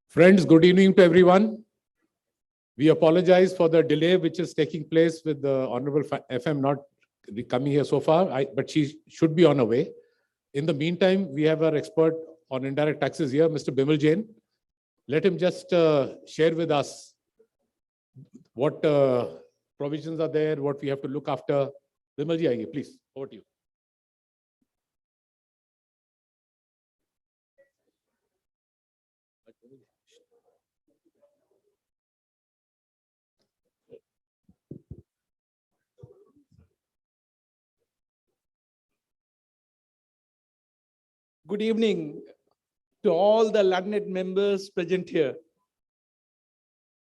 Friends, good evening to everyone. We apologize for the delay which is taking place with the Honorable FM not coming here so far, but she should be on her way. In the meantime, we have our expert on indirect taxes here, Mr. Le-Meridien. Let him just share with us what provisions are there, what we have to look after. Le-Meridien, please, over to you. Good evening to all the learned members present here.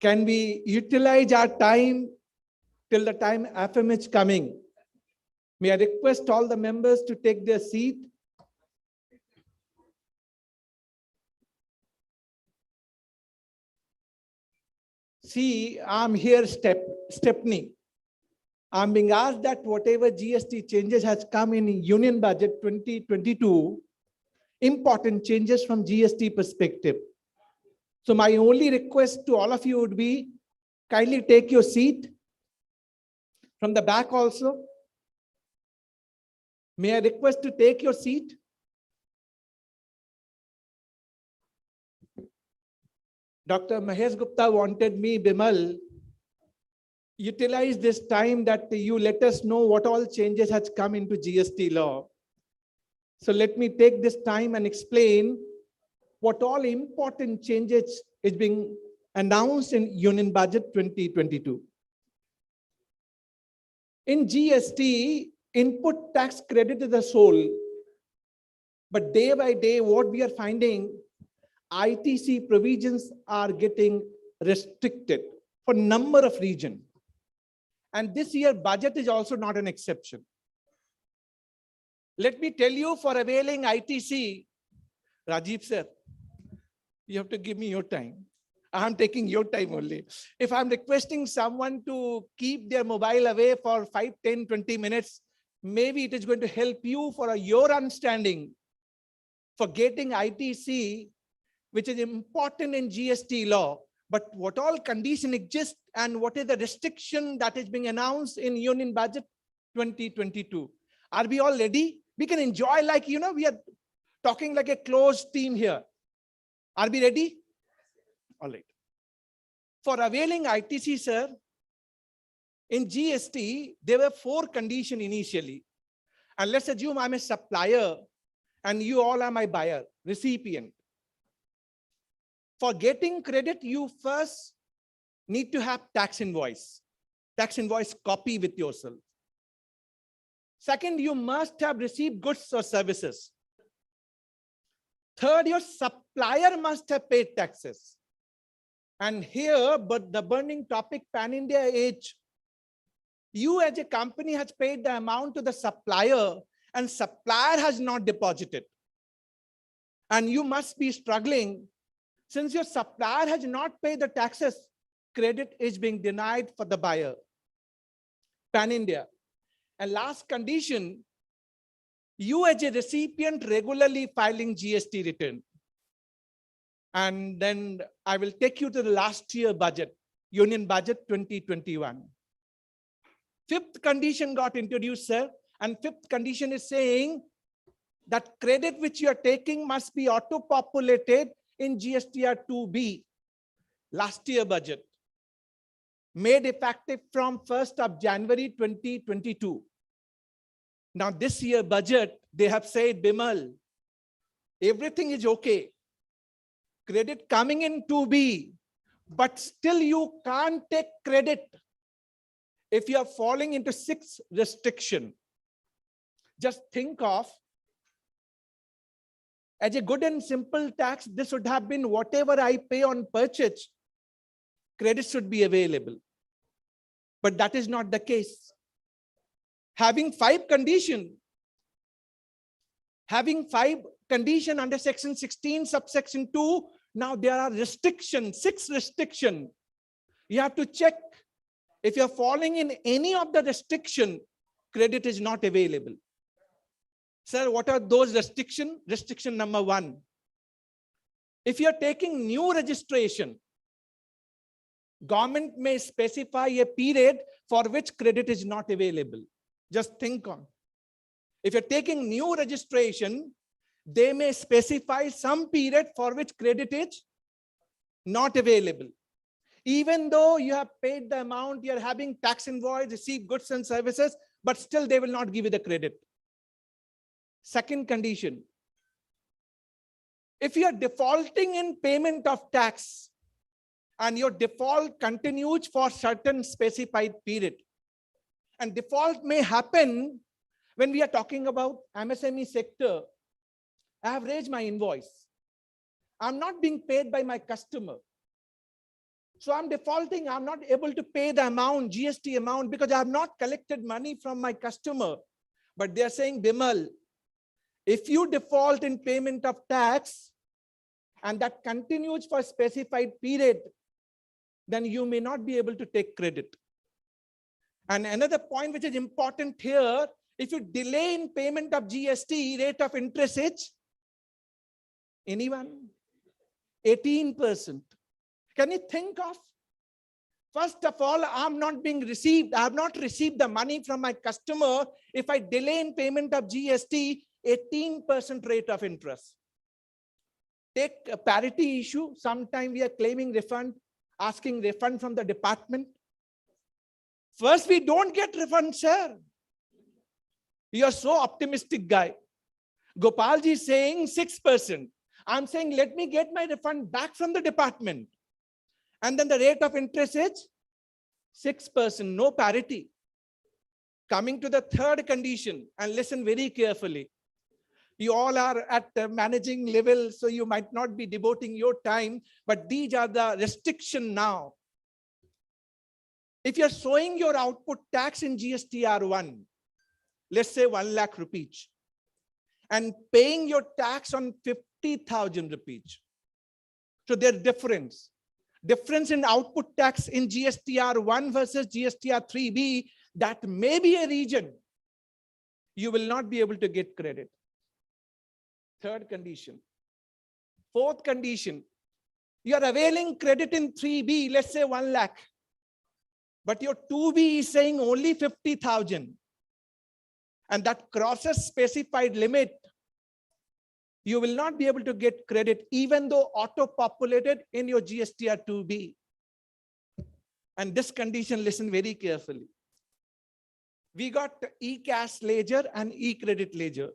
Can we utilize our time till the time FM is coming? May I request all the members to take their seat? See, I'm here, Stepney. I'm being asked that whatever GST changes has come in Union Budget 2022, important changes from GST perspective. So my only request to all of you would be, kindly take your seat. From the back also. May I request to take your seat? Dr. Mahesh Gupta wanted me, Bimal, utilize this time that you let us know what all changes has come into GST law. So let me take this time and explain what all important changes is being announced in Union Budget 2022. In GST, input tax credit is the sole. But day by day, what we are finding, ITC provisions are getting restricted for number of regions. And this year budget is also not an exception. Let me tell you, for availing ITC, Rajiv sir, you have to give me your time. I'm taking your time only. If I'm requesting someone to keep their mobile away for 5, 10, 20 minutes, maybe it is going to help you for your understanding for getting ITC, which is important in GST law. But what all condition exist and what is the restriction that is being announced in Union Budget 2022? Are we all ready? We can enjoy like, we are talking like a closed team here. Are we ready? All right. For availing ITC, sir, in GST, there were 4 conditions initially. And let's assume I'm a supplier and you all are my buyer, recipient. For getting credit, you first need to have tax invoice copy with yourself. Second, you must have received goods or services. Third, your supplier must have paid taxes. And here, but the burning topic, pan-India age, you as a company has paid the amount to the supplier and supplier has not deposited. And you must be struggling. Since your supplier has not paid the taxes, credit is being denied for the buyer. Pan-India. And last condition, you as a recipient regularly filing GST return. And then I will take you to the last year budget, Union Budget 2021. 5th condition got introduced, sir. And 5th condition is saying that credit which you are taking must be auto-populated in GSTR 2B, last year budget, made effective from 1st of January 2022. Now this year budget, they have said, Bimal, everything is okay. Credit coming in 2B, but still you can't take credit if you are falling into 6 restriction. Just think of As a good and simple tax, this would have been whatever I pay on purchase, credit should be available. But that is not the case. Having five condition under section 16, subsection 2, now there are restrictions, 6 restrictions. You have to check if you're falling in any of the restriction, credit is not available. Sir, what are those restrictions? Restriction number 1. If you're taking new registration, government may specify a period for which credit is not available. Just think on. If you're taking new registration, they may specify some period for which credit is not available. Even though you have paid the amount, you're having tax invoice, received goods and services, but still they will not give you the credit. Second condition, if you are defaulting in payment of tax and your default continues for certain specified period, and default may happen when we are talking about MSME sector, I have raised my invoice. I'm not being paid by my customer. So I'm defaulting, I'm not able to pay the amount, GST amount, because I have not collected money from my customer. But they're saying, Bimal, if you default in payment of tax and that continues for a specified period, then you may not be able to take credit. And another point which is important here, if you delay in payment of GST, rate of interest is, anyone? 18%. Can you think of? First of all, I have not received the money from my customer. If I delay in payment of GST, 18% rate of interest. Take a parity issue. Sometime we are claiming refund, asking refund from the department. First, we don't get refund, sir. You are so optimistic guy. Gopalji is saying 6%. I'm saying, let me get my refund back from the department. And then the rate of interest is 6%, no parity. Coming to the third condition, and listen very carefully. You all are at the managing level, so you might not be devoting your time, but these are the restrictions now. If you're showing your output tax in GSTR1, let's say 1 lakh rupees, and paying your tax on 50,000 rupees. So there's difference in output tax in GSTR1 versus GSTR3B, that may be a region you will not be able to get credit. Third condition. Fourth condition, you are availing credit in 3B, let's say 1 lakh, but your 2B is saying only 50,000, and that crosses specified limit. You will not be able to get credit even though auto-populated in your GSTR 2B. And this condition, listen very carefully. We got e-cash ledger and e-credit ledger.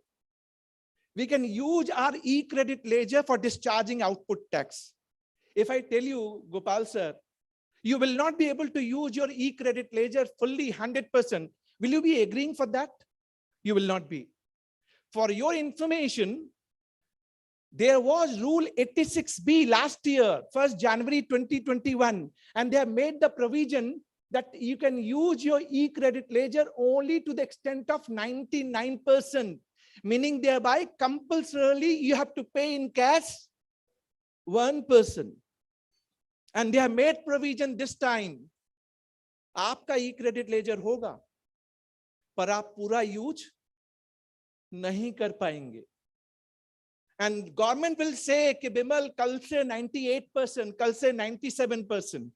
We can use our e-credit ledger for discharging output tax. If I tell you, Gopal sir, you will not be able to use your e-credit ledger fully 100%. Will you be agreeing for that? You will not be. For your information, there was Rule 86B last year, 1st January 2021, and they have made the provision that you can use your e-credit ledger only to the extent of 99%, meaning thereby compulsorily you have to pay in cash 1%. And they have made provision this time. आपका e-credit ledger होगा, पर आप पूरा use नहीं कर पाएंगे. And government will say कि बिमल कल से 98%, कल से 97%.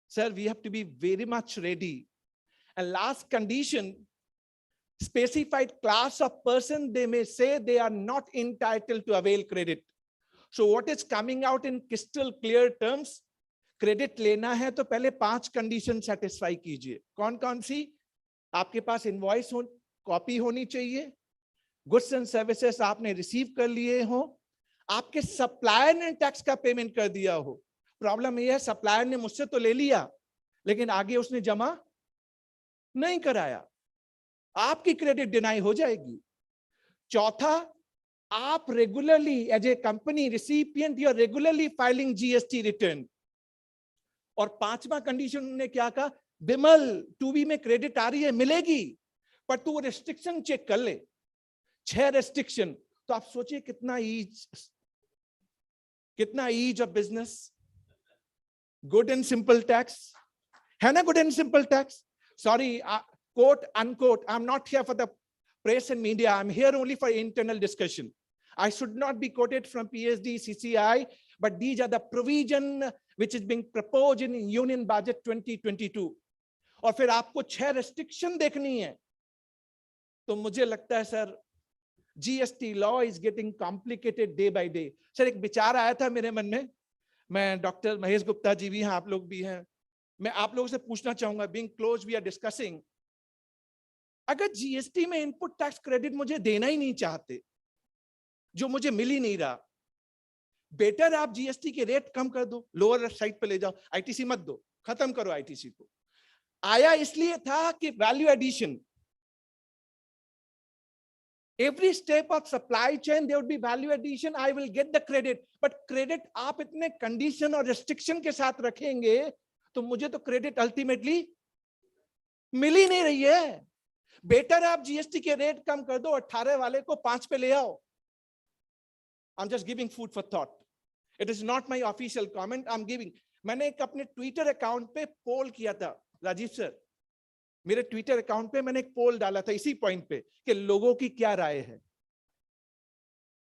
Sir, we have to be very much ready. And last condition, specified class of person, they may say they are not entitled to avail credit. So what is coming out in crystal clear terms? Credit लेना है तो पहले 5 condition satisfy कीजिए. कौन कौन सी? आपके पास invoice copy होनी चाहिए. Goods and services आपने रिसीव कर लिए हो, आपके सप्लायर ने टैक्स का पेमेंट कर दिया हो. प्रॉब्लम ये है, सप्लायर ने मुझसे तो ले लिया लेकिन आगे उसने जमा नहीं कराया, आपकी क्रेडिट डिनाई हो जाएगी. चौथा, आप regularly as a company recipient you are regularly filing GST return. और पांचवा कंडीशन उन्होंने क्या कहा, बिमल 2B में क्रेडिट आ रही है, मिलेगी, पर तू रेस्ट्रिक्शन चेक कर ले, 6 रेस्ट्रिक्शन। तो आप सोचिए कितना ease of business. Good and simple tax है ना, good and simple tax. Sorry, quote unquote, I'm not here for the press and media, I'm here only for internal discussion. I should not be quoted from PSD, CCI, but these are the provision which is being proposed in Union Budget 2022. और फिर आपको 6 restriction देखनी है, तो मुझे लगता है sir GST law is getting complicated day by day. Sir एक विचार आया था मेरे मन में, मैं डॉक्टर महेश गुप्ता जी भी हैं, आप लोग भी हैं, मैं आप लोगों से पूछना चाहूंगा, being close we are discussing, अगर जीएसटी में इनपुट टैक्स क्रेडिट मुझे देना ही नहीं चाहते, जो मुझे मिल ही नहीं रहा, बेटर आप जीएसटी के रेट कम कर दो, लोअर साइड पे ले जाओ, आईटीसी मत दो, खत्म करो आईटीसी को। आया इसलिए था कि value addition, every step of supply chain there would be value addition, I will get the credit, but credit आप इतने कंडीशन और रेस्ट्रिक्शन के साथ रखेंगे तो मुझे तो क्रेडिट अल्टीमेटली मिल ही नहीं रही है। बेटर आप जीएसटी के रेट कम कर दो, 18 वाले को 5 पे ले आओ। I'm just giving food for thought. It is not my official comment. I'm giving. मैंने एक अपने ट्विटर अकाउंट पे पोल किया था, राजीव सर, मेरे ट्विटर अकाउंट पे मैंने एक पोल डाला था इसी पॉइंट पे कि लोगों की क्या राय है।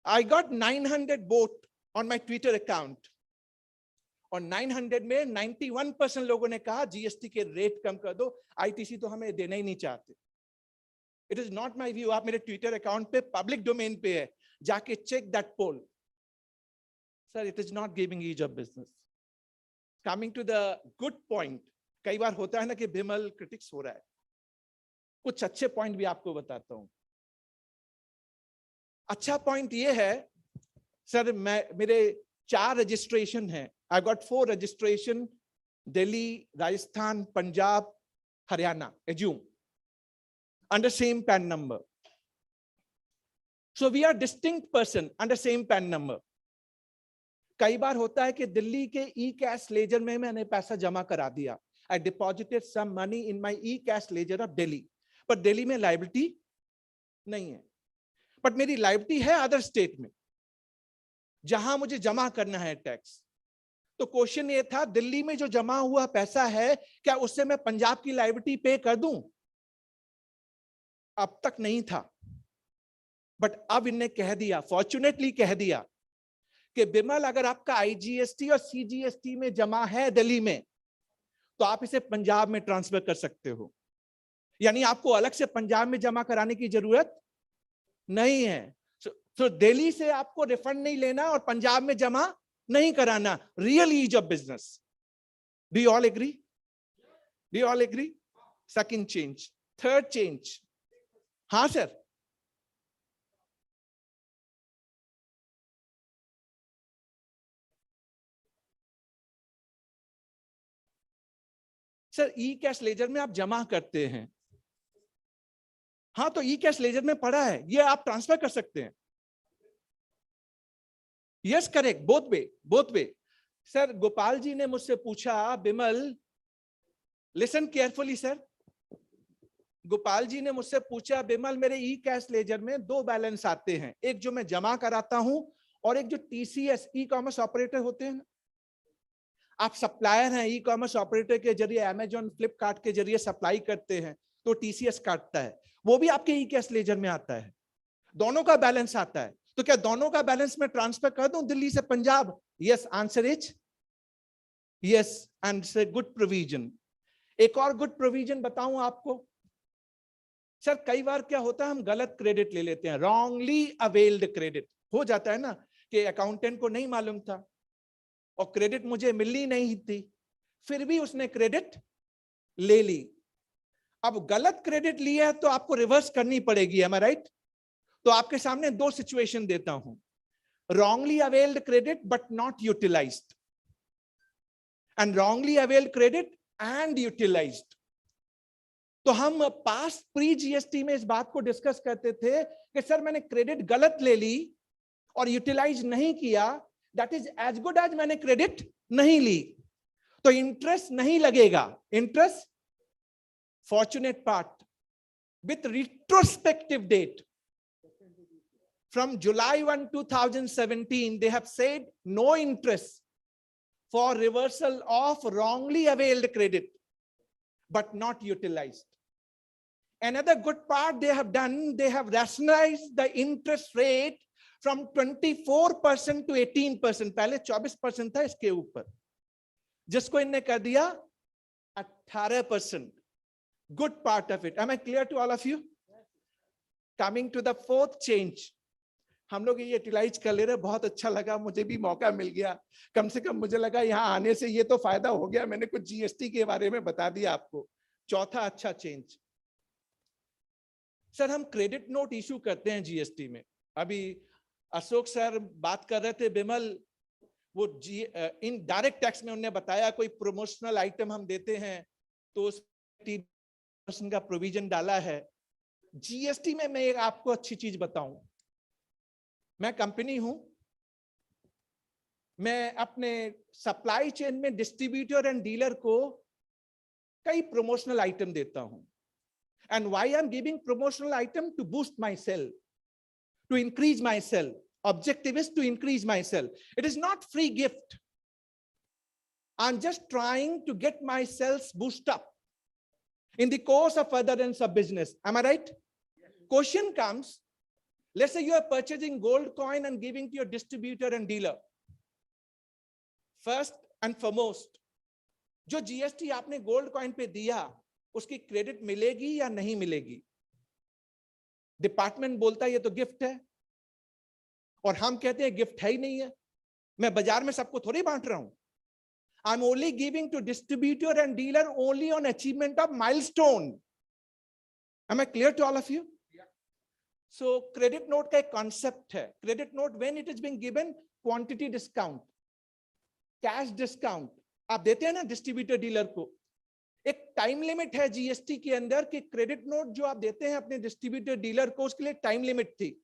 I got 900 vote on my Twitter account. और 900 में 91% लोगों ने कहा जीएसटी के रेट कम कर दो, आईटीसी तो हमें देना ही नहीं चाहते। It is not my view, आप मेरे ट्विटर अकाउंट पे पब्लिक डोमेन पे है, जाके check that poll. Sir it is not giving ease of business. Coming to the good point, कई बार होता है ना कि बिमल क्रिटिक्स हो रहा है, कुछ अच्छे पॉइंट भी आपको बताता हूं। अच्छा पॉइंट ये है सर, मेरे 4 रजिस्ट्रेशन है, I got 4 registration, Delhi, Rajasthan, Punjab, Haryana, assume, under same PAN number. So we are distinct person under same PAN number. कई बार होता है कि दिल्ली के ई-कैश लेजर में मैंने पैसा जमा करा दिया, I deposited some money in my e-cash ledger of Delhi, पर दिल्ली में लायबिलिटी नहीं है, बट मेरी लायबिलिटी है अदर स्टेट में जहां मुझे जमा करना है टैक्स। तो क्वेश्चन ये था, दिल्ली में जो जमा हुआ पैसा है क्या उससे मैं पंजाब की लायबिलिटी पे कर दूं? अब तक नहीं था, बट अब इनने कह दिया, फॉर्चुनेटली कह दिया कि बिमल अगर आपका आईजीएसटी और सीजीएसटी में जमा है दिल्ली में तो आप इसे पंजाब में ट्रांसफर कर सकते हो, यानी आपको अलग से पंजाब में जमा कराने की जरूरत नहीं है। तो दिल्ली से आपको रिफंड नहीं लेना और पंजाब में जमा नहीं कराना। Real ease of business. Do you all agree? Do you all agree? Second change. Third change, हाँ sir, sir E cash ledger में आप जमा करते हैं, हाँ तो ई कैश लेजर में पड़ा है, ये आप ट्रांसफर कर सकते हैं। Yes correct, both way, both way. Sir Gopal ji ने मुझसे पूछा, Bimal listen carefully sir, Gopal ji ने मुझसे पूछा, बिमल मेरे ई कैश लेजर में 2 बैलेंस आते हैं, एक जो मैं जमा कराता हूं और एक जो टीसीएस ई कॉमर्स ऑपरेटर होते हैं। आप सप्लायर हैं, ई कॉमर्स ऑपरेटर के जरिए अमेजॉन, फ्लिपकार्ट के जरिए सप्लाई करते हैं तो टीसीएस काटता है, वो भी आपके ई कैश लेजर में आता है, दोनों का बैलेंस आता है। तो क्या दोनों का बैलेंस में ट्रांसफर कर दूं दिल्ली से Punjab? Yes, answer is yes, and it's a good provision. एक और गुड प्रोविजन बताऊं आपको सर, कई बार क्या होता है हम गलत क्रेडिट ले लेते हैं, रॉन्गली अवेल्ड क्रेडिट हो जाता है ना, कि अकाउंटेंट को नहीं मालूम था और क्रेडिट मुझे मिलनी नहीं थी, फिर भी उसने क्रेडिट ले ली। अब गलत क्रेडिट लिया है तो आपको रिवर्स करनी पड़ेगी, एम आई राइट? तो आपके सामने 2 सिचुएशन देता हूं, wrongly availed credit but not utilised, and wrongly availed credit and utilised. तो हम पास प्री जीएसटी में इस बात को डिस्कस करते थे कि सर मैंने क्रेडिट गलत ले ली और यूटिलाइज नहीं किया, that is as good as मैंने क्रेडिट नहीं ली, तो इंटरेस्ट नहीं लगेगा। Interest, fortunate part, with retrospective date from July 1, 2017, they have said no interest for reversal of wrongly availed credit, but not utilized. Another good part they have done, they have rationalized the interest rate from 24% to 18%. पहले 24% था इसके ऊपर, जिसको इनने कर दिया 18%. Good part of it. Am I clear to all of you? Coming to the fourth change. हम लोग ये यूटिलाइज कर ले रहे, बहुत अच्छा लगा, मुझे भी मौका मिल गया। कम से कम मुझे लगा यहाँ आने से ये तो फायदा हो गया, मैंने कुछ जीएसटी के बारे में बता दिया आपको। चौथा अच्छा चेंज, सर हम क्रेडिट नोट इशू करते हैं जीएसटी में। अभी अशोक सर बात कर रहे थे, बिमल, वो इन डायरेक्ट टैक्स में उन्होंने बताया कोई प्रमोशनल आइटम हम देते हैं तो उस 30% का प्रोविजन डाला है। जीएसटी में मैं एक आपको अच्छी चीज बताऊं, मैं कंपनी हूं, मैं अपने सप्लाई चेन में डिस्ट्रीब्यूटर एंड डीलर को कई प्रमोशनल आइटम देता हूं। And why I am giving promotional item? To boost my sale, to increase my sale. Objective is to increase my sell. It is not free gift. I'm just trying to get my sales boost up in the course of furtherance of business. Am I right? Yes. Question comes, let's say you are purchasing gold coin and giving to your distributor and dealer. First and foremost, जो GST आपने gold coin पे दिया, उसकी credit मिलेगी या नहीं मिलेगी? Department बोलता है ये तो गिफ्ट है, और हम कहते हैं गिफ्ट है ही नहीं है, मैं बाजार में सबको थोड़ी बांट रहा हूं। I am only giving to distributor and dealer only on achievement of milestone. Am I clear to all of you? So credit note का एक कॉन्सेप्ट है, credit note when it is being given, quantity discount, cash discount आप देते हैं ना distributor dealer को, एक time limit है जीएसटी के अंदर कि क्रेडिट नोट जो आप देते हैं अपने डिस्ट्रीब्यूटर डीलर को, उसके लिए टाइम लिमिट थी।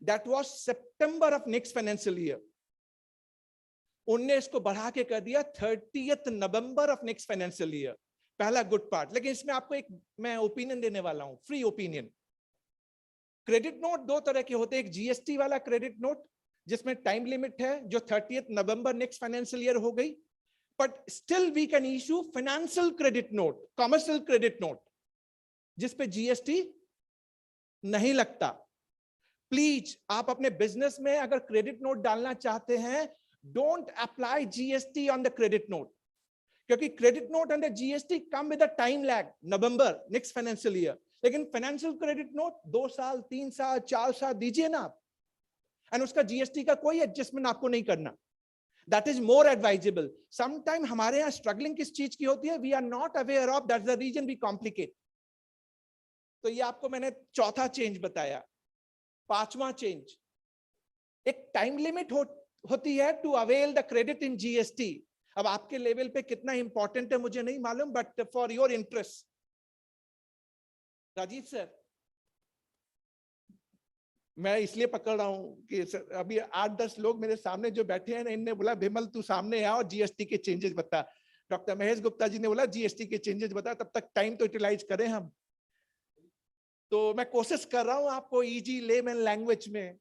That was September of next financial year. उनने इसको बढ़ा के कर दिया 30th November of next financial year. पहला गुड पार्ट। लेकिन इसमें आपको एक मैं ओपिनियन देने वाला हूं, फ्री ओपिनियन। क्रेडिट नोट दो तरह के होते हैं, एक जीएसटी वाला क्रेडिट नोट जिसमें टाइम लिमिट है जो 30th November next financial year हो गई, but still we can issue financial credit note, commercial credit note, जिसपे जीएसटी नहीं लगता। प्लीज आप अपने बिजनेस में अगर क्रेडिट नोट डालना चाहते हैं, don't apply GST on the credit note, क्योंकि credit note under GST come with a time lag, November next financial year. लेकिन फाइनेंशियल क्रेडिट नोट 2 साल 3 साल 4 साल दीजिए ना आप, एंड उसका जीएसटी का कोई एडजस्टमेंट आपको नहीं करना। That is more advisable. Sometime हमारे यहाँ स्ट्रगलिंग किस चीज की होती है, we are not aware of, that's the reason we complicate. तो ये आपको मैंने चौथा चेंज बताया। पांचवा चेंज, एक टाइम लिमिट होती है to avail the credit in GST. अब आपके लेवल पे कितना इंपॉर्टेंट है मुझे नहीं मालूम, but for your interest, Rajeev sir, मैं इसलिए पकड़ रहा हूं कि अभी 8-10 लोग मेरे सामने जो बैठे हैं, इनने बोला विमल तू सामने आओ, जीएसटी के चेंजेस बता। डॉक्टर महेश गुप्ता जी ने बोला जीएसटी के चेंजेस बता, तब तक टाइम तो यूटिलाइज करें हम। तो मैं कोशिश कर रहा हूं आपको इजी लेमन लैंग्वेज में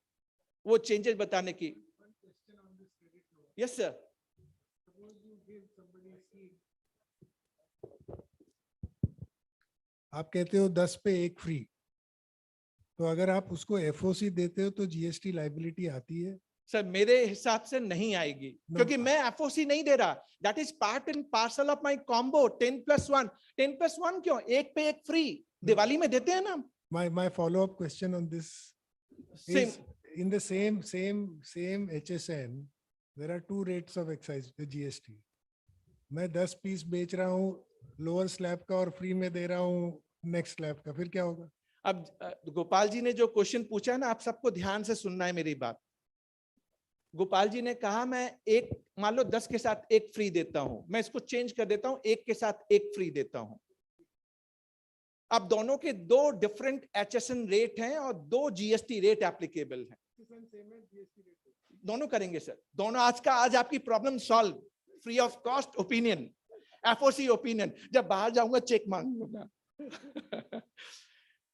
वो चेंजेस बताने की। Yes sir. आप कहते हो 10 पे 1 फ्री, तो अगर आप उसको एफओसी देते हो तो जीएसटी लायबिलिटी आती है? सर मेरे हिसाब से नहीं आएगी, क्योंकि मैं एफओसी नहीं दे रहा। That is part and parcel of my combo 10+1। 10+1 क्यों? 1 पे 1 फ्री दिवाली में देते हैं ना। My follow-up question on this is, in the same HSN, there are 2 rates of excise, the GST. मैं 10 पीस बेच रहा हूँ लोअर स्लैब का और फ्री में दे रहा हूँ नेक्स्ट स्लैब का, फिर क्या होगा? अब गोपाल जी ने जो क्वेश्चन पूछा है ना, आप सबको ध्यान से सुनना है मेरी बात। गोपाल जी ने कहा मैं एक, मान लो 10 के साथ 1 फ्री देता हूं, मैं इसको चेंज कर देता हूं, 1 के साथ 1 फ्री देता हूं। अब दोनों के 2 डिफरेंट एचएसएन रेट हैं और 2 जीएसटी रेट एप्लीकेबल हैं। दोनों करेंगे सर, दोनों। आज आपकी problem solve, free of cost opinion, FOC opinion. जब बाहर जाऊंगा चेक मांगूंगा।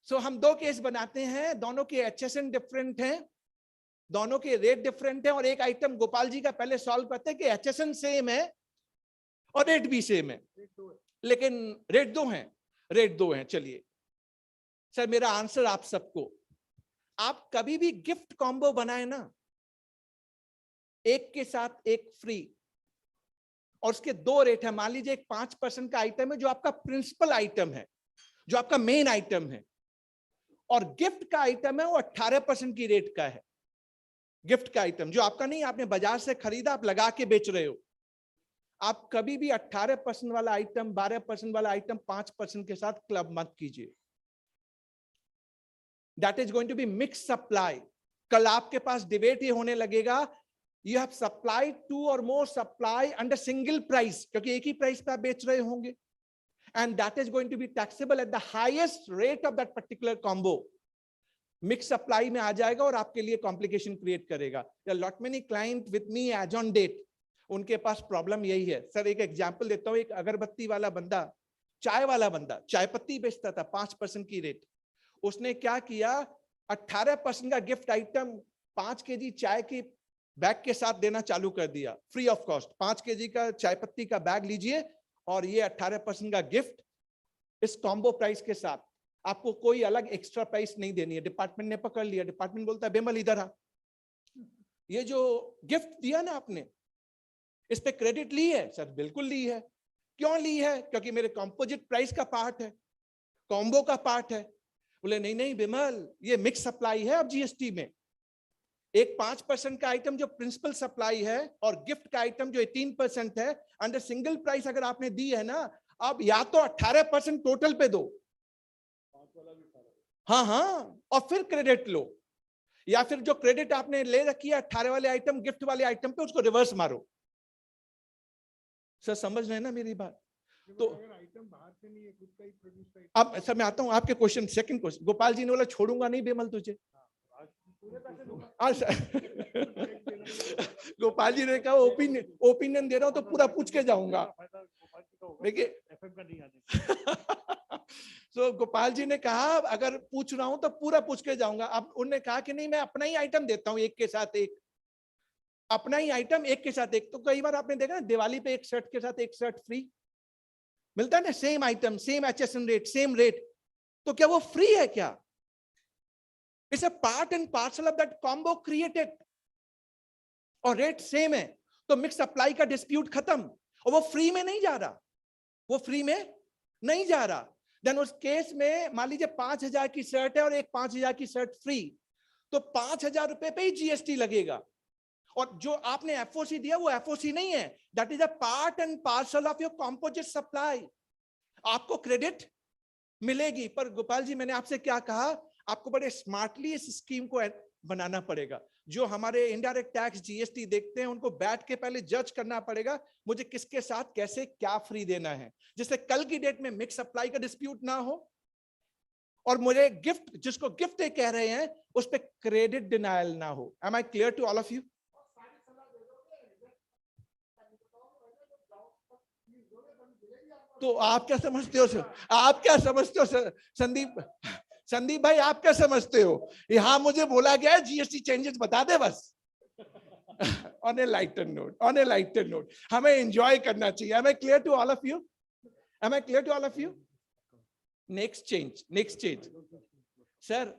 सो हम दो केस बनाते हैं, दोनों के एचएसएन डिफरेंट हैं, दोनों के रेट डिफरेंट है, और एक आइटम गोपाल जी का पहले सॉल्व करते हैं कि एचएसएन सेम है और रेट भी सेम है, लेकिन रेट दो हैं। चलिए सर, मेरा आंसर आप सबको, आप कभी भी गिफ्ट कॉम्बो बनाए ना, एक के साथ एक फ्री, और उसके दो रेट है। मान लीजिए एक 5% का आइटम है जो आपका प्रिंसिपल आइटम है, जो आपका मेन आइटम है, और गिफ्ट का आइटम है वो 18% की रेट का है। गिफ्ट का आइटम जो आपका नहीं, आपने बाजार से खरीदा, आप लगा के बेच रहे हो। आप कभी भी 18% वाला आइटम, 12% वाला आइटम 5% के साथ क्लब मत कीजिए। That is going to be mix supply. कल आपके पास डिबेट ये होने लगेगा, यू हैव सप्लाई 2 और more supply under single price, क्योंकि एक ही प्राइस पे आप बेच रहे होंगे, and that is going to be taxable at the highest rate of that particular combo. Mix supply में आ जाएगा और आपके लिए कॉम्प्लिकेशन क्रिएट करेगा। Lot many client with me as on date, उनके पास प्रॉब्लम यही है। सर एक एग्जांपल देता हूं, एक अगरबत्ती वाला बंदा, चाय वाला बंदा, चाय पत्ती बेचता था 5% की रेट। उसने क्या किया, 18% का गिफ्ट आइटम 5 kg चाय की बैग के साथ देना चालू कर दिया, फ्री ऑफ कॉस्ट। 5 kg का चाय पत्ती का बैग लीजिए और ये 18% का गिफ्ट इस कॉम्बो प्राइस के साथ। आपको कोई अलग एक्स्ट्रा प्राइस नहीं देनी है। डिपार्टमेंट ने पकड़ लिया, डिपार्टमेंट बोलता है बेमल इधर आ, ये जो गिफ्ट दिया ना आपने, इस पे क्रेडिट ली है? सर बिल्कुल ली है। क्यों ली है? क्योंकि मेरे कंपोजिट प्राइस का पार्ट है, कॉम्बो का पार्ट है। बोले नहीं नहीं बिमल, ये मिक्स सप्लाई है अब जीएसटी में। एक 5% का आइटम जो प्रिंसिपल सप्लाई है और गिफ्ट का आइटम जो 18% है, अंडर सिंगल प्राइस अगर आपने दी है ना, अब या तो 18% टोटल पे दो, हाँ, और फिर क्रेडिट लो, या फिर जो क्रेडिट आपने ले रखी है 18 वाले आइटम, गिफ्ट वाले आइटम पे, उसको रिवर्स मारो। सर समझ रहे हैं ना मेरी बात? तो आइटम बाहर से नहीं है, खुद का ही प्रोड्यूस। अब सर मैं आता हूं आपके question, second question. Gopal ji ने बोला छोड़ूंगा नहीं बेमल तुझे। गोपाल जी ने कहा ओपिनियन दे रहा हूं तो पूरा पूछ के जाऊंगा। देखिए तो गोपाल जी ने कहा अगर पूछ रहा हूं तो पूरा पूछ के जाऊंगा। अब उन्होंने कहा कि नहीं मैं अपना ही आइटम देता हूं, एक के साथ एक, अपना ही आइटम एक के साथ एक। तो कई बार आपने देखा ना, दिवाली पे एक शर्ट के साथ एक शर्ट फ्री मिलता है ना, same item, same HSN rate, same rate. तो क्या वो फ्री है क्या? It's a part and parcel of that combo created, और रेट सेम है, तो मिक्स सप्लाई का डिस्प्यूट खत्म। और वो फ्री में नहीं जा रहा, वो फ्री में नहीं जा रहा। देन उस केस में मान लीजिए 5,000 की शर्ट है और एक 5,000 की शर्ट फ्री, तो 5,000 रुपए पे ही जीएसटी लगेगा। और जो आपने एफओसी दिया वो एफओसी नहीं है, that is a part and parcel of your composite supply. आपको क्रेडिट मिलेगी। पर गोपाल जी मैंने आपसे क्या कहा, आपको बड़े स्मार्टली इस स्कीम को बनाना पड़ेगा। जो हमारे इनडायरेक्ट टैक्स जीएसटी देखते हैं, उनको बैठ के पहले जज करना पड़ेगा मुझे किसके साथ कैसे क्या फ्री देना है, जिससे कल की डेट में मिक्स सप्लाई का डिस्प्यूट ना हो, और मुझे गिफ्ट, जिसको गिफ्ट कह रहे हैं, उस पर क्रेडिट डिनायल ना हो। Am I clear to all of you? तो आप क्या समझते हो सर? आप क्या समझते हो सर? संदीप भाई आप क्या समझते हो? यहां मुझे बोला गया है जीएसटी चेंजेस बता दे बस। On a lighter note, on a lighter note, हमें एंजॉय करना चाहिए। Am I clear to all of you? Am I clear to all of you? Next change, next change sir.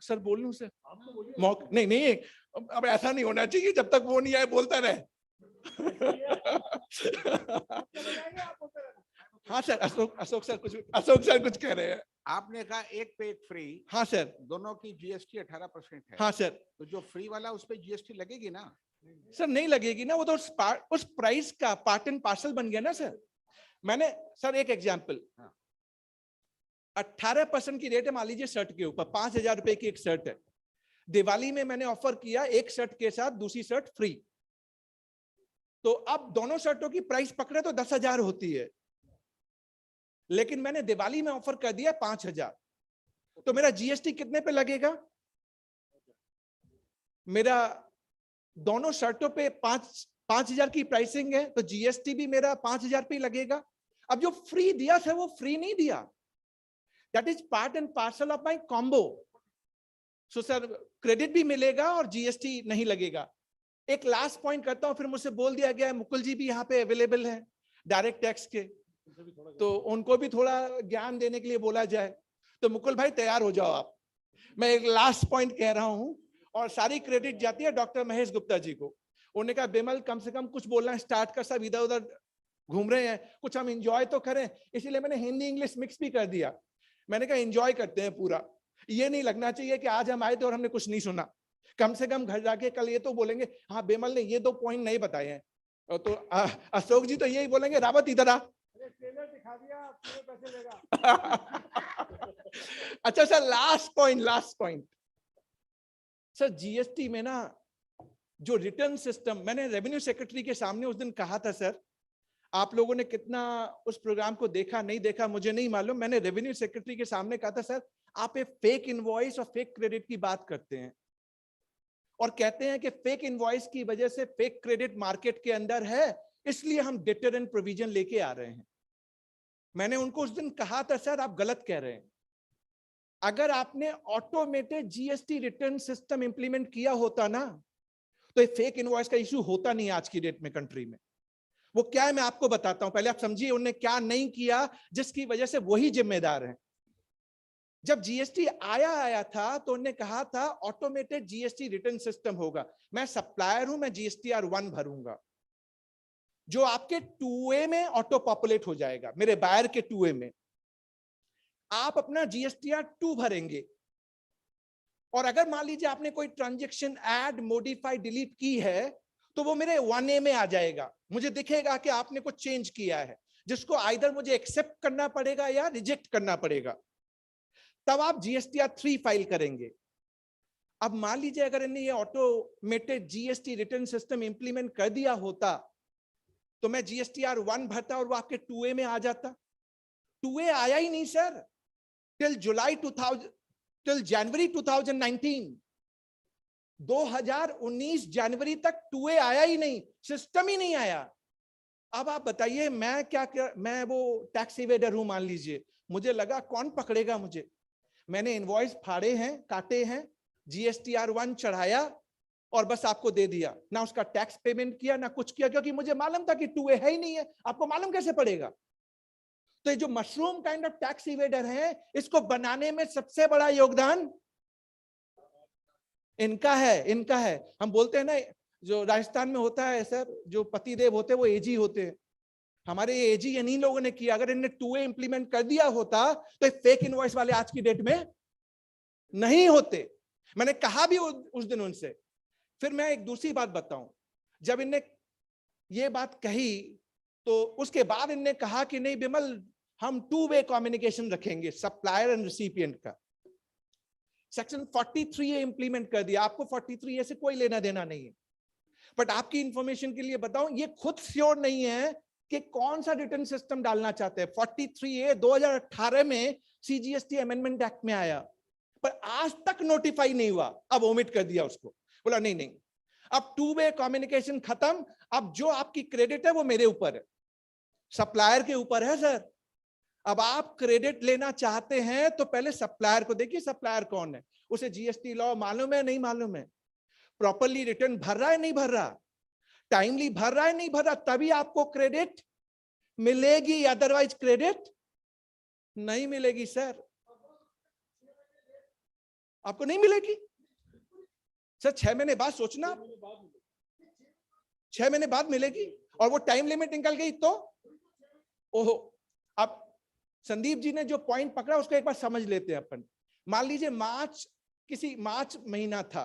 Sir बोल लूं sir? नहीं नहीं, अब ऐसा नहीं होना चाहिए, जब तक वो नहीं आए बोलता रहे। हाँ सर, अशोक सर कुछ कह रहे हैं। आपने कहा एक पे एक फ्री। हाँ सर। दोनों की जीएसटी 18% है। हाँ सर। तो जो फ्री वाला उस पे जीएसटी लगेगी ना? सर नहीं लगेगी ना, वो तो उस प्राइस का पार्ट एंड पार्सल बन गया ना सर। मैंने सर एक एग्जांपल, 18% की रेट है मान लीजिए शर्ट के ऊपर, 5,000 रुपए की एक शर्ट है। दिवाली में मैंने ऑफर किया एक शर्ट के साथ दूसरी शर्ट फ्री, तो अब दोनों शर्टों की प्राइस पकड़े तो 10,000 होती है, लेकिन मैंने दिवाली में ऑफर कर दिया 5,000, तो मेरा जीएसटी कितने पे लगेगा? मेरा दोनों शर्टों पे 5,000 की प्राइसिंग है, तो जीएसटी भी मेरा 5,000 पे लगेगा। अब जो फ्री दिया सर, वो फ्री नहीं दिया, that is part and parcel of my combo. So sir credit भी मिलेगा और जीएसटी नहीं लगेगा। एक लास्ट पॉइंट करता हूं, फिर मुझसे बोल दिया गया है मुकुल जी भी यहाँ पे अवेलेबल है डायरेक्ट टैक्स के, तो उनको भी थोड़ा ज्ञान देने के लिए बोला जाए। तो मुकुल भाई तैयार हो जाओ आप। मैं एक लास्ट पॉइंट कह रहा हूं और सारी क्रेडिट जाती है डॉक्टर महेश गुप्ता जी को। उन्होंने कहा बिमल कम से कम कुछ बोलना स्टार्ट कर, सब इधर उधर घूम रहे हैं, कुछ हम एंजॉय तो करें, इसीलिए मैंने हिंदी इंग्लिश मिक्स भी कर दिया। मैंने कहा एंजॉय करते हैं पूरा, ये नहीं लगना चाहिए कि आज हम आए थे और हमने कुछ नहीं सुना। कम से कम घर जाके कल ये तो बोलेंगे हाँ बिमल ने ये 2 पॉइंट नहीं बताए हैं। तो अशोक जी तो यही बोलेंगे रावत इधर आ, ट्रेलर दिखा दिया पूरे पैसे देगा। अच्छा sir last point sir, GST में ना जो रिटर्न सिस्टम, मैंने रेवेन्यू सेक्रेटरी के सामने उस दिन कहा था सर, आप लोगों ने कितना उस प्रोग्राम को देखा नहीं देखा मुझे नहीं मालूम, मैंने रेवेन्यू सेक्रेटरी के सामने कहा था सर आप एक फेक इनवॉइस और फेक क्रेडिट की बात करते हैं और कहते हैं कि फेक इनवॉइस की वजह से फेक क्रेडिट मार्केट के अंदर है, इसलिए हम डिटरेंट प्रोविजन लेके आ रहे हैं। मैंने उनको उस दिन कहा था सर आप गलत कह रहे हैं। अगर आपने automated GST return system implement किया होता ना, तो ये फेक इनवॉइस का इश्यू होता नहीं आज की डेट में कंट्री में। वो क्या है मैं आपको बताता हूं, पहले आप समझिए उन्होंने क्या नहीं किया जिसकी वजह से वही जिम्मेदार है। जब जीएसटी आया था तो उन्होंने कहा था ऑटोमेटेड जीएसटी रिटर्न सिस्टम होगा। मैं सप्लायर हूं, मैं जीएसटीआर 1 भरूंगा, जो आपके 2A में ऑटो पॉपुलेट हो जाएगा, मेरे बायर के 2A में। आप अपना जीएसटीआर 2 भरेंगे और अगर मान लीजिए आपने कोई ट्रांजैक्शन ऐड मॉडिफाई डिलीट की है तो वो मेरे 1A में आ जाएगा, मुझे दिखेगा कि आपने कुछ चेंज किया है, जिसको आइदर मुझे एक्सेप्ट करना पड़ेगा या रिजेक्ट करना पड़ेगा। तब आप जीएसटीआर 3 फाइल करेंगे। अब मान लीजिए अगर इन्हें ये automated GST return system implement कर दिया होता तो मैं जीएसटीआर 1 भरता और वो आपके 2A में आ जाता। 2A आया ही नहीं सर, टिल जनवरी 2019, 2019 जनवरी तक 2A आया ही नहीं, सिस्टम ही नहीं आया। अब आप बताइए मैं वो टैक्स इवेडर हूं मान लीजिए, मुझे लगा कौन पकड़ेगा मुझे, मैंने इनवॉइस फाड़े हैं, काटे हैं, जीएसटीआर 1 चढ़ाया और बस आपको दे दिया, ना उसका टैक्स पेमेंट किया ना कुछ किया, क्योंकि मुझे मालूम था कि 2A है ही नहीं है। आपको मालूम कैसे पड़ेगा? तो ये जो मशरूम काइंड ऑफ टैक्स इवेडर है, इसको बनाने में सबसे बड़ा योगदान इनका है। हम बोलते हैं ना, जो राजस्थान में होता है सर, जो पतिदेव होते हैं वो एजी होते हैं, हमारे ये एजी इन्हीं लोगों ने किया। अगर इन्हें 2A इंप्लीमेंट कर दिया होता तो फेक इनवॉइस वाले आज की डेट में नहीं होते। मैंने कहा भी उस दिन उनसे। फिर मैं एक दूसरी बात बताऊं, जब इन्हें ये बात कही तो उसके बाद इन्हें कहा कि नहीं बिमल हम 2-वे कम्युनिकेशन रखेंगे सप्लायर एंड रिसिपिएंट का। सेक्शन 43A इंप्लीमेंट कर दिया। आपको 43A से कोई लेना देना नहीं है, बट आपकी इंफॉर्मेशन के लिए बताऊं, ये खुद श्योर नहीं है कि कौन सा रिटर्न सिस्टम डालना चाहते हैं। 43A 2018 में सीजीएसटी अमेंडमेंट एक्ट में आया, पर आज तक नोटिफाई नहीं हुआ। अब ओमिट कर दिया उसको, बोला नहीं, अब 2-वे कम्युनिकेशन खत्म, अब जो आपकी क्रेडिट है वो मेरे ऊपर है, सप्लायर के ऊपर है सर। अब आप क्रेडिट लेना चाहते हैं तो पहले सप्लायर को देखिए, सप्लायर कौन है, उसे जीएसटी लॉ मालूम है नहीं मालूम है, प्रॉपरली रिटर्न भर रहा है नहीं भर रहा, टाइमली भर रहा है नहीं भर रहा, तभी आपको क्रेडिट मिलेगी, अदरवाइज क्रेडिट नहीं मिलेगी सर, आपको नहीं मिलेगी सर। 6 महीने बाद सोचना, 6 महीने बाद मिलेगी और वो टाइम लिमिट निकल गई तो ओहो। अब संदीप जी ने जो पॉइंट पकड़ा उसको एक बार समझ लेते हैं अपन। मान लीजिए मार्च महीना था,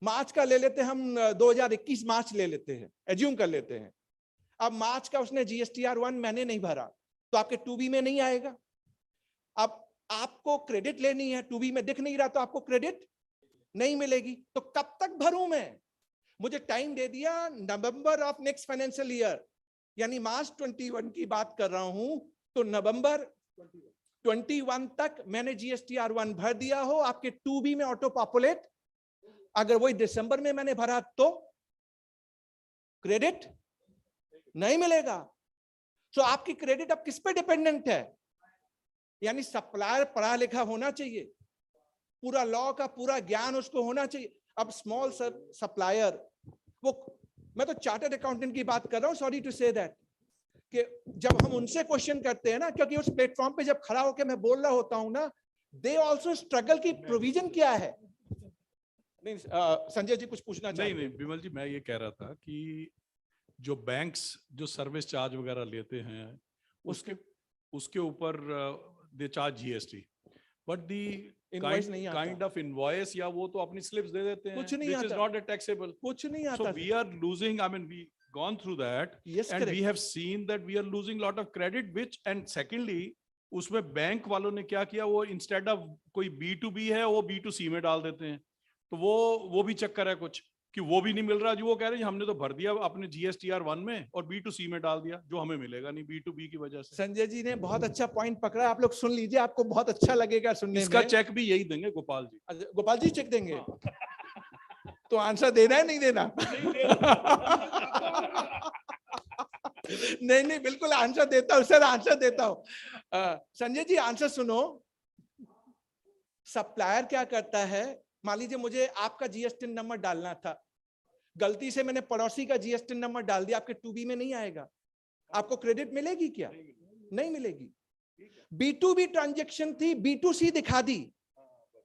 मार्च का ले लेते हैं हम, 2021 मार्च ले लेते हैं, एज्यूम कर लेते हैं। अब मार्च का उसने जीएसटीआर 1 मैंने नहीं भरा तो आपके 2B में नहीं आएगा। अब आपको क्रेडिट लेनी है, 2B में दिख नहीं रहा तो आपको क्रेडिट नहीं मिलेगी, तो कब तक भरूं मैं? मुझे टाइम दे दिया November of next financial year, यानी मार्च 21 की बात कर रहा हूं, तो नवंबर 21 तक मैंने जीएसटीआर 1 भर दिया हो, आपके 2B में ऑटो पॉपुलेट अगर वही दिसंबर में मैंने भरा तो क्रेडिट नहीं मिलेगा। तो आपकी क्रेडिट अब किस पे डिपेंडेंट है? यानी सप्लायर पढ़ा लिखा होना चाहिए, पूरा लॉ का पूरा ज्ञान उसको होना चाहिए। अब स्मॉल सप्लायर, वो मैं तो चार्टर्ड अकाउंटेंट की बात कर रहा हूं, सॉरी टू से दैट, कि जब हम उनसे क्वेश्चन करते हैं ना, क्योंकि उस प्लेटफॉर्म पे जब खड़ा होकर मैं बोल रहा होता हूं ना, दे ऑल्सो स्ट्रगल की प्रोविजन क्या है। नहीं संजय जी कुछ पूछना चाहिए? नहीं विमल जी, मैं ये कह रहा था कि जो बैंक्स जो सर्विस चार्ज वगैरह लेते हैं उसके ऊपर they charge GST, but the invoice नहीं आता, काइंड ऑफ इनवॉइस या वो तो अपनी स्लिप्स दे देते हैं, कुछ नहीं which is आता, not a taxable. कुछ नहीं So आता। we are losing, I mean, we gone through that, Yes, and we correct. have seen that we are losing lot of credit, which, and secondly, उसमें bank वालों ने क्या किया, वो इंस्टेड ऑफ कोई B2B है वो B2C में डाल देते हैं, तो वो भी चक्कर है कुछ कि वो भी नहीं मिल रहा, जो वो कह रहे हैं हमने तो भर दिया अपने GSTR 1 में और B2C में डाल दिया, जो हमें मिलेगा नहीं B2B की वजह से। संजय जी ने बहुत अच्छा पॉइंट पकड़ा, आप लोग सुन लीजिए, आपको बहुत अच्छा लगेगा सुनने इसका में। चेक भी यही देंगे गोपाल जी। अच्छा, गोपाल जी चेक देंगे? तो आंसर देना है नहीं देना? नहीं नहीं बिल्कुल आंसर देता हूं सर, आंसर देता हूं। संजय जी आंसर सुनो। सप्लायर क्या करता है, मान लीजिए मुझे आपका जीएसटी नंबर डालना था, गलती से मैंने पड़ोसी का जीएसटी नंबर डाल दिया, आपके 2B में नहीं आएगा, आपको क्रेडिट मिलेगी क्या? नहीं मिलेगी। B2B ट्रांजैक्शन थी, B2C दिखा दी,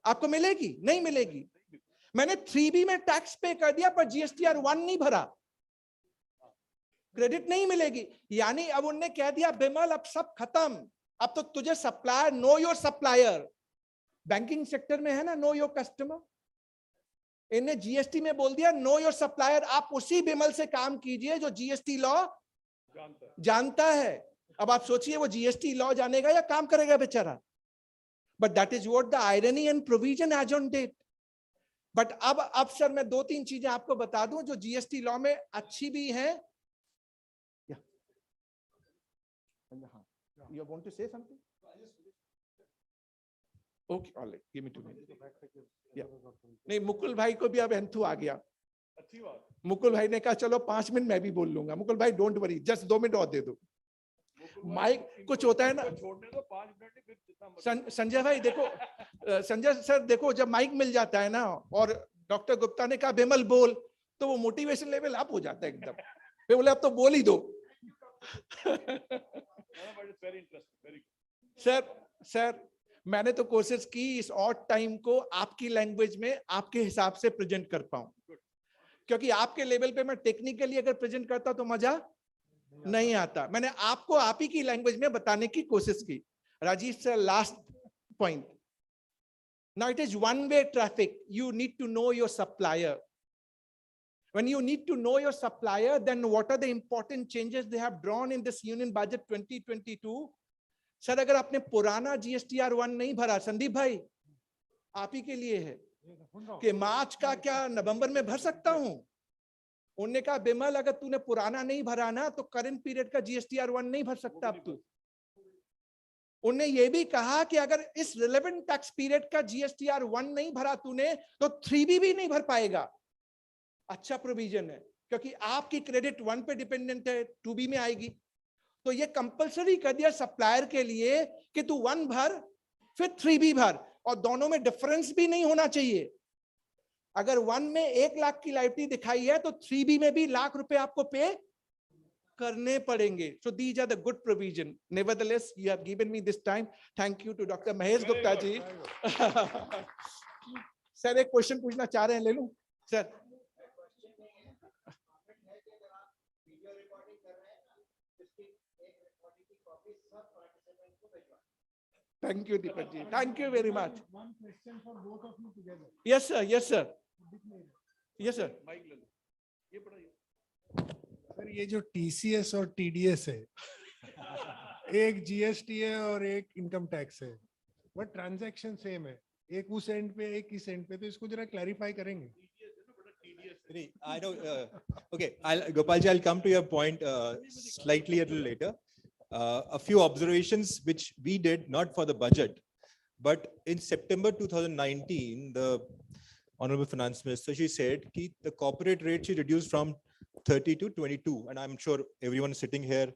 आपको मिलेगी? नहीं मिलेगी। मैंने 3B में टैक्स पे कर दिया पर GSTR 1 नहीं भरा, क्रेडिट नहीं मिलेगी। यानी अब उनने कह दिया बिमल अब सब खत्म, अब तो तुझे supplier, no your supplier, banking sector में है ना नो योर कस्टमर, इन्हें जीएसटी में बोल दिया नो योर सप्लायर, आप उसी बिमल से काम कीजिए जो जीएसटी लॉ जानता है। अब आप सोचिए वो जीएसटी लॉ जानेगा या काम करेगा बेचारा? But that is what the irony and provision as on date. But अब सर मैं 2-3 चीजें आपको बता दूं जो जीएसटी लॉ में अच्छी भी हैं। You want to say something? Okay, all right. Give me 2 minutes. Yeah. नहीं मुकुल भाई को भी अब एंथू आ गया। अच्छी बात। मुकुल भाई ने कहा चलो 5 मिनट मैं भी बोल लूंगा। मुकुल भाई डोंट वरी, जस्ट 2 मिनट और दे दो। माइक कुछ होता है ना, संजय भाई देखो, संजय सर देखो, जब माइक मिल जाता है ना और डॉक्टर गुप्ता ने कहा बिमल बोल, तो वो मोटिवेशन लेवल अप हो जाता है एकदम, फिर बोले अब तो बोल ही दो। सर मैंने तो कोशिश की इस ऑड टाइम को आपकी लैंग्वेज में आपके हिसाब से प्रेजेंट कर पाऊं, क्योंकि आपके लेवल पे मैं टेक्निकली अगर प्रेजेंट करता तो मजा नहीं आता। मैंने आपको आप ही की लैंग्वेज में बताने की कोशिश की। Rajeev sir last point, now it is one way traffic, you need to know your supplier. When you need to know your supplier, then what are the important changes they have drawn in this Union Budget 2022? Sir अगर आपने पुराना GSTR 1 नहीं भरा, संदीप भाई आप ही के लिए है कि मार्च का क्या नवंबर में भर सकता हूं? उन्होंने कहा बिमल अगर तूने पुराना नहीं भरा ना तो करंट पीरियड का GSTR 1 नहीं भर सकता अब तू। उन्होंने ये भी कहा कि अगर इस रिलेवेंट टैक्स पीरियड का GSTR 1 नहीं भरा तूने तो 3B भी नहीं भर पाएगा। अच्छा प्रोविजन है, क्योंकि आपकी क्रेडिट 1 पे डिपेंडेंट है, 2B में आएगी। तो ये कंपलसरी कर दिया सप्लायर के लिए कि तू 1 भर फिर 3B भर, और दोनों में डिफरेंस भी नहीं होना चाहिए। अगर 1 में 1 लाख की लाइबिलिटी दिखाई है तो 3B में भी लाख रुपए आपको पे करने पड़ेंगे। So these are the good provision. Nevertheless you have given me this time. Thank you to doctor Mahesh Gupta ji. Sir एक क्वेश्चन पूछना चाह रहे हैं, ले लूं सर? Thank you, Deepak ji. Thank you very much. One question for both of you together. Yes, sir. Yes, sir. Yes, sir. Sir ये जो TCS और TDS है, एक GST है और एक इनकम टैक्स है, बट ट्रांजैक्शन सेम है, एक उस एंड पे एक इस एंड पे, तो इसको जरा क्लैरिफाई करेंगे? I know. Okay, Gopalji, I'll come to your point slightly a little later. A few observations which we did not for the budget, but in September 2019, the Honorable Finance Minister, she said ki the corporate rate she reduced from 30 to 22. And I'm sure everyone sitting here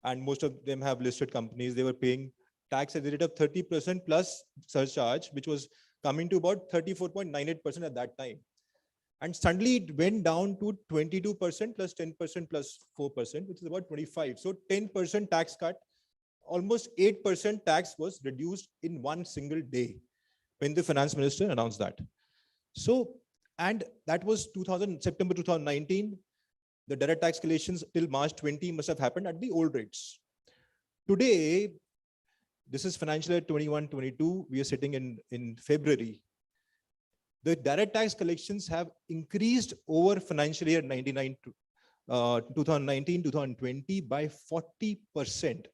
and most of them have listed companies, they were paying tax at the rate of 30% plus surcharge, which was coming to about 34.98% at that time. And suddenly it went down to 22% plus 10% plus 4%, which is about 25. So 10% tax cut, almost 8% tax was reduced in one single day when the finance minister announced that. So, and that was September 2019. The direct tax collections till March 20 must have happened at the old rates. Today, this is financial year 21-22. We are sitting in February. The direct tax collections have increased over financial year 2019-2020 by 40%.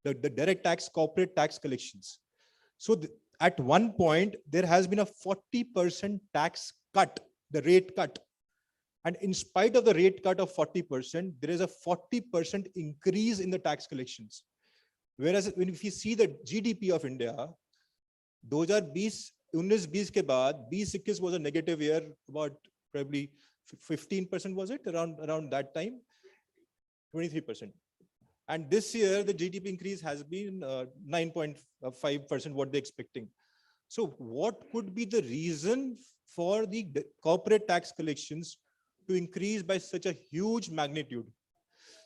The direct tax, corporate tax collections. So at one point, there has been a 40% tax cut, the rate cut. And in spite of the rate cut of 40%, there is a 40% increase in the tax collections. Whereas when if you see the GDP of India, 2019-20 के बाद 20-21 was a negative year, about probably 15% was it around that time, 23%. And this year the GDP increase has been 9.5% what they're expecting. So what could be the reason for the corporate tax collections to increase by such a huge magnitude?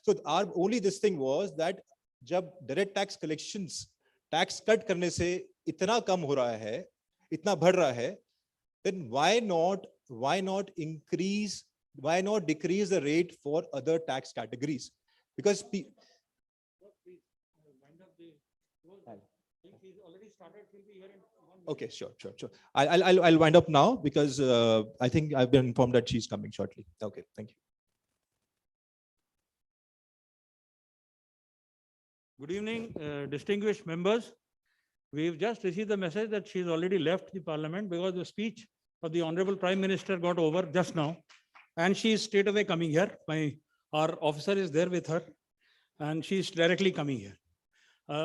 So our only this thing was that जब direct tax collections tax cut करने से इतना कम हो रहा है, इतना बढ़ रहा है, then why not decrease the rate for other tax categories? Because okay, sure. I'll wind up now because I think I've been informed that she's coming shortly. Okay, thank you. Good evening, distinguished members. We've just received the message that she's already left the parliament because the speech of the Honorable Prime Minister got over just now. And she is straight away coming here. Our officer is there with her and she's directly coming here.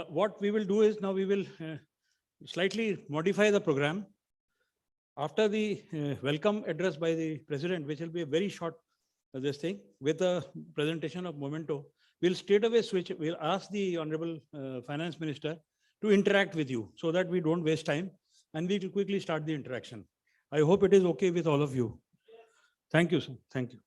What we will do is now we will slightly modify the program. After the welcome address by the President, which will be a very short this thing with a presentation of memento, we'll straight away switch. We'll ask the Honorable Finance Minister to interact with you so that we don't waste time and we will quickly start the interaction. I hope it is okay with all of you. Thank you, sir. Thank you.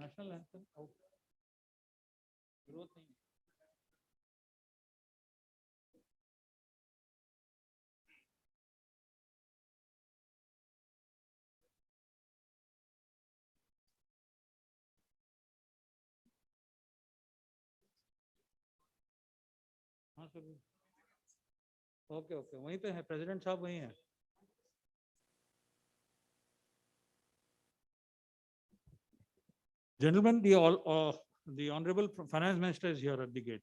National anthem. Growth okay okay, वहीं पे है president साहब, वहीं है. Gentlemen, the Honorable Finance Minister is here at the gate.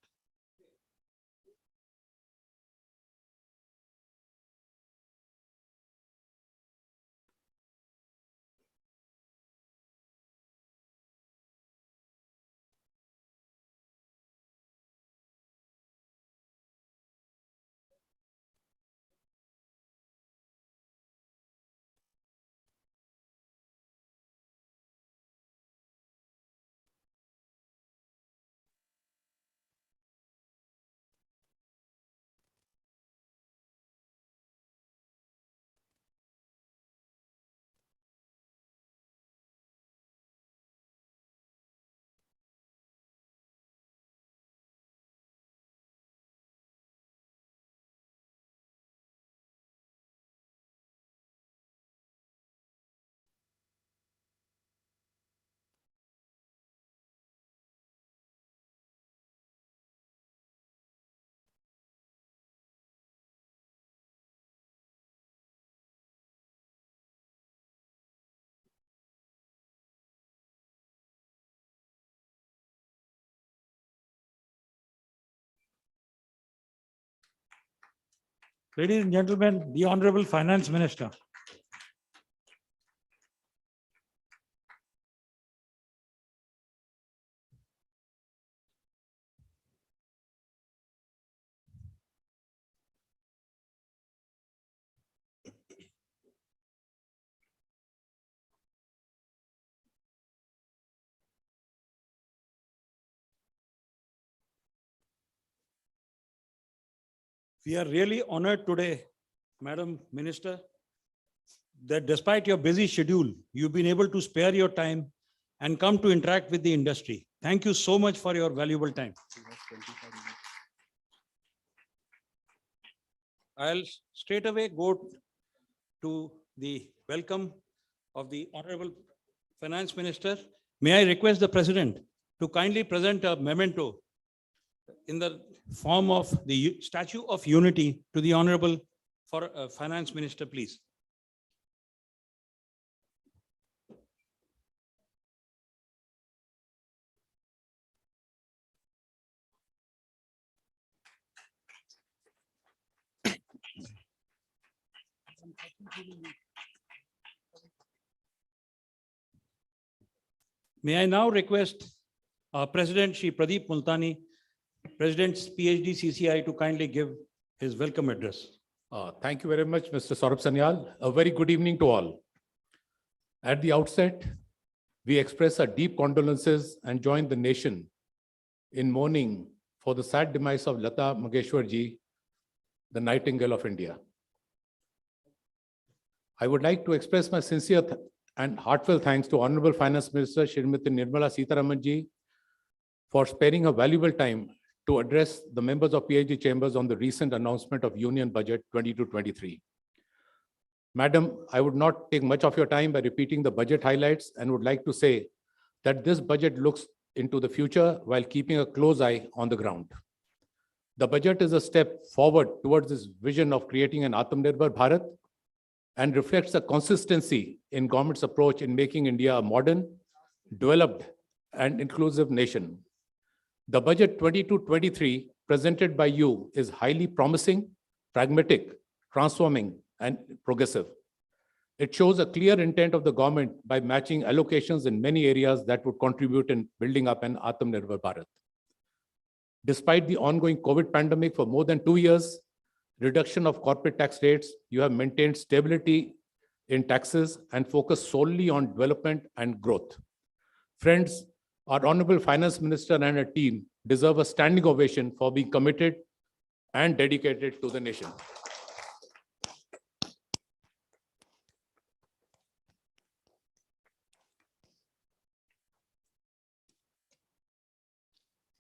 Ladies and gentlemen, the Honorable Finance Minister. We are really honored today, Madam Minister, that despite your busy schedule, you've been able to spare your time and come to interact with the industry. Thank you so much for your valuable time. I'll straight away go to the welcome of the Honorable Finance Minister. May I request the President to kindly present a memento in the form of the Statue of Unity to the Honorable Finance Minister, please. May I now request President Shri Pradeep Multani, President's PhD CCI, to kindly give his welcome address. Thank you very much, Mr. Saurabh Sanyal. A very good evening to all. At the outset, we express our deep condolences and join the nation in mourning for the sad demise of Lata Mangeshwar ji, the Nightingale of India. I would like to express my sincere and heartfelt thanks to Honorable Finance Minister Srimati Nirmala Sitharaman ji for sparing her valuable time to address the members of PhD chambers on the recent announcement of Union Budget 22-23. Madam, I would not take much of your time by repeating the budget highlights and would like to say that this budget looks into the future while keeping a close eye on the ground. The budget is a step forward towards this vision of creating an Atmanirbhar Bharat and reflects a consistency in government's approach in making India a modern, developed, and inclusive nation. The budget 22-23 presented by you is highly promising, pragmatic, transforming, and progressive. It shows a clear intent of the government by matching allocations in many areas that would contribute in building up an Atmanirbhar Bharat. Despite the ongoing COVID pandemic for more than 2 years, reduction of corporate tax rates, you have maintained stability in taxes and focused solely on development and growth. Friends, our Honorable Finance Minister and her team deserve a standing ovation for being committed and dedicated to the nation.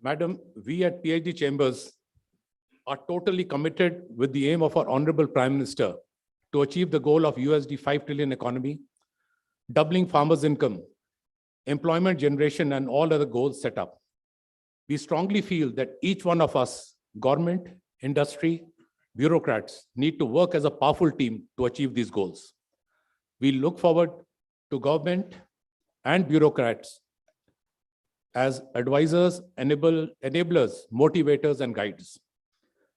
Madam, we at PhD Chambers are totally committed with the aim of our Honorable Prime Minister to achieve the goal of USD 5 trillion economy, doubling farmers' income, employment generation, and all other goals set up. We strongly feel that each one of us, government, industry, bureaucrats need to work as a powerful team to achieve these goals. We look forward to government and bureaucrats as advisors, enablers, motivators, and guides.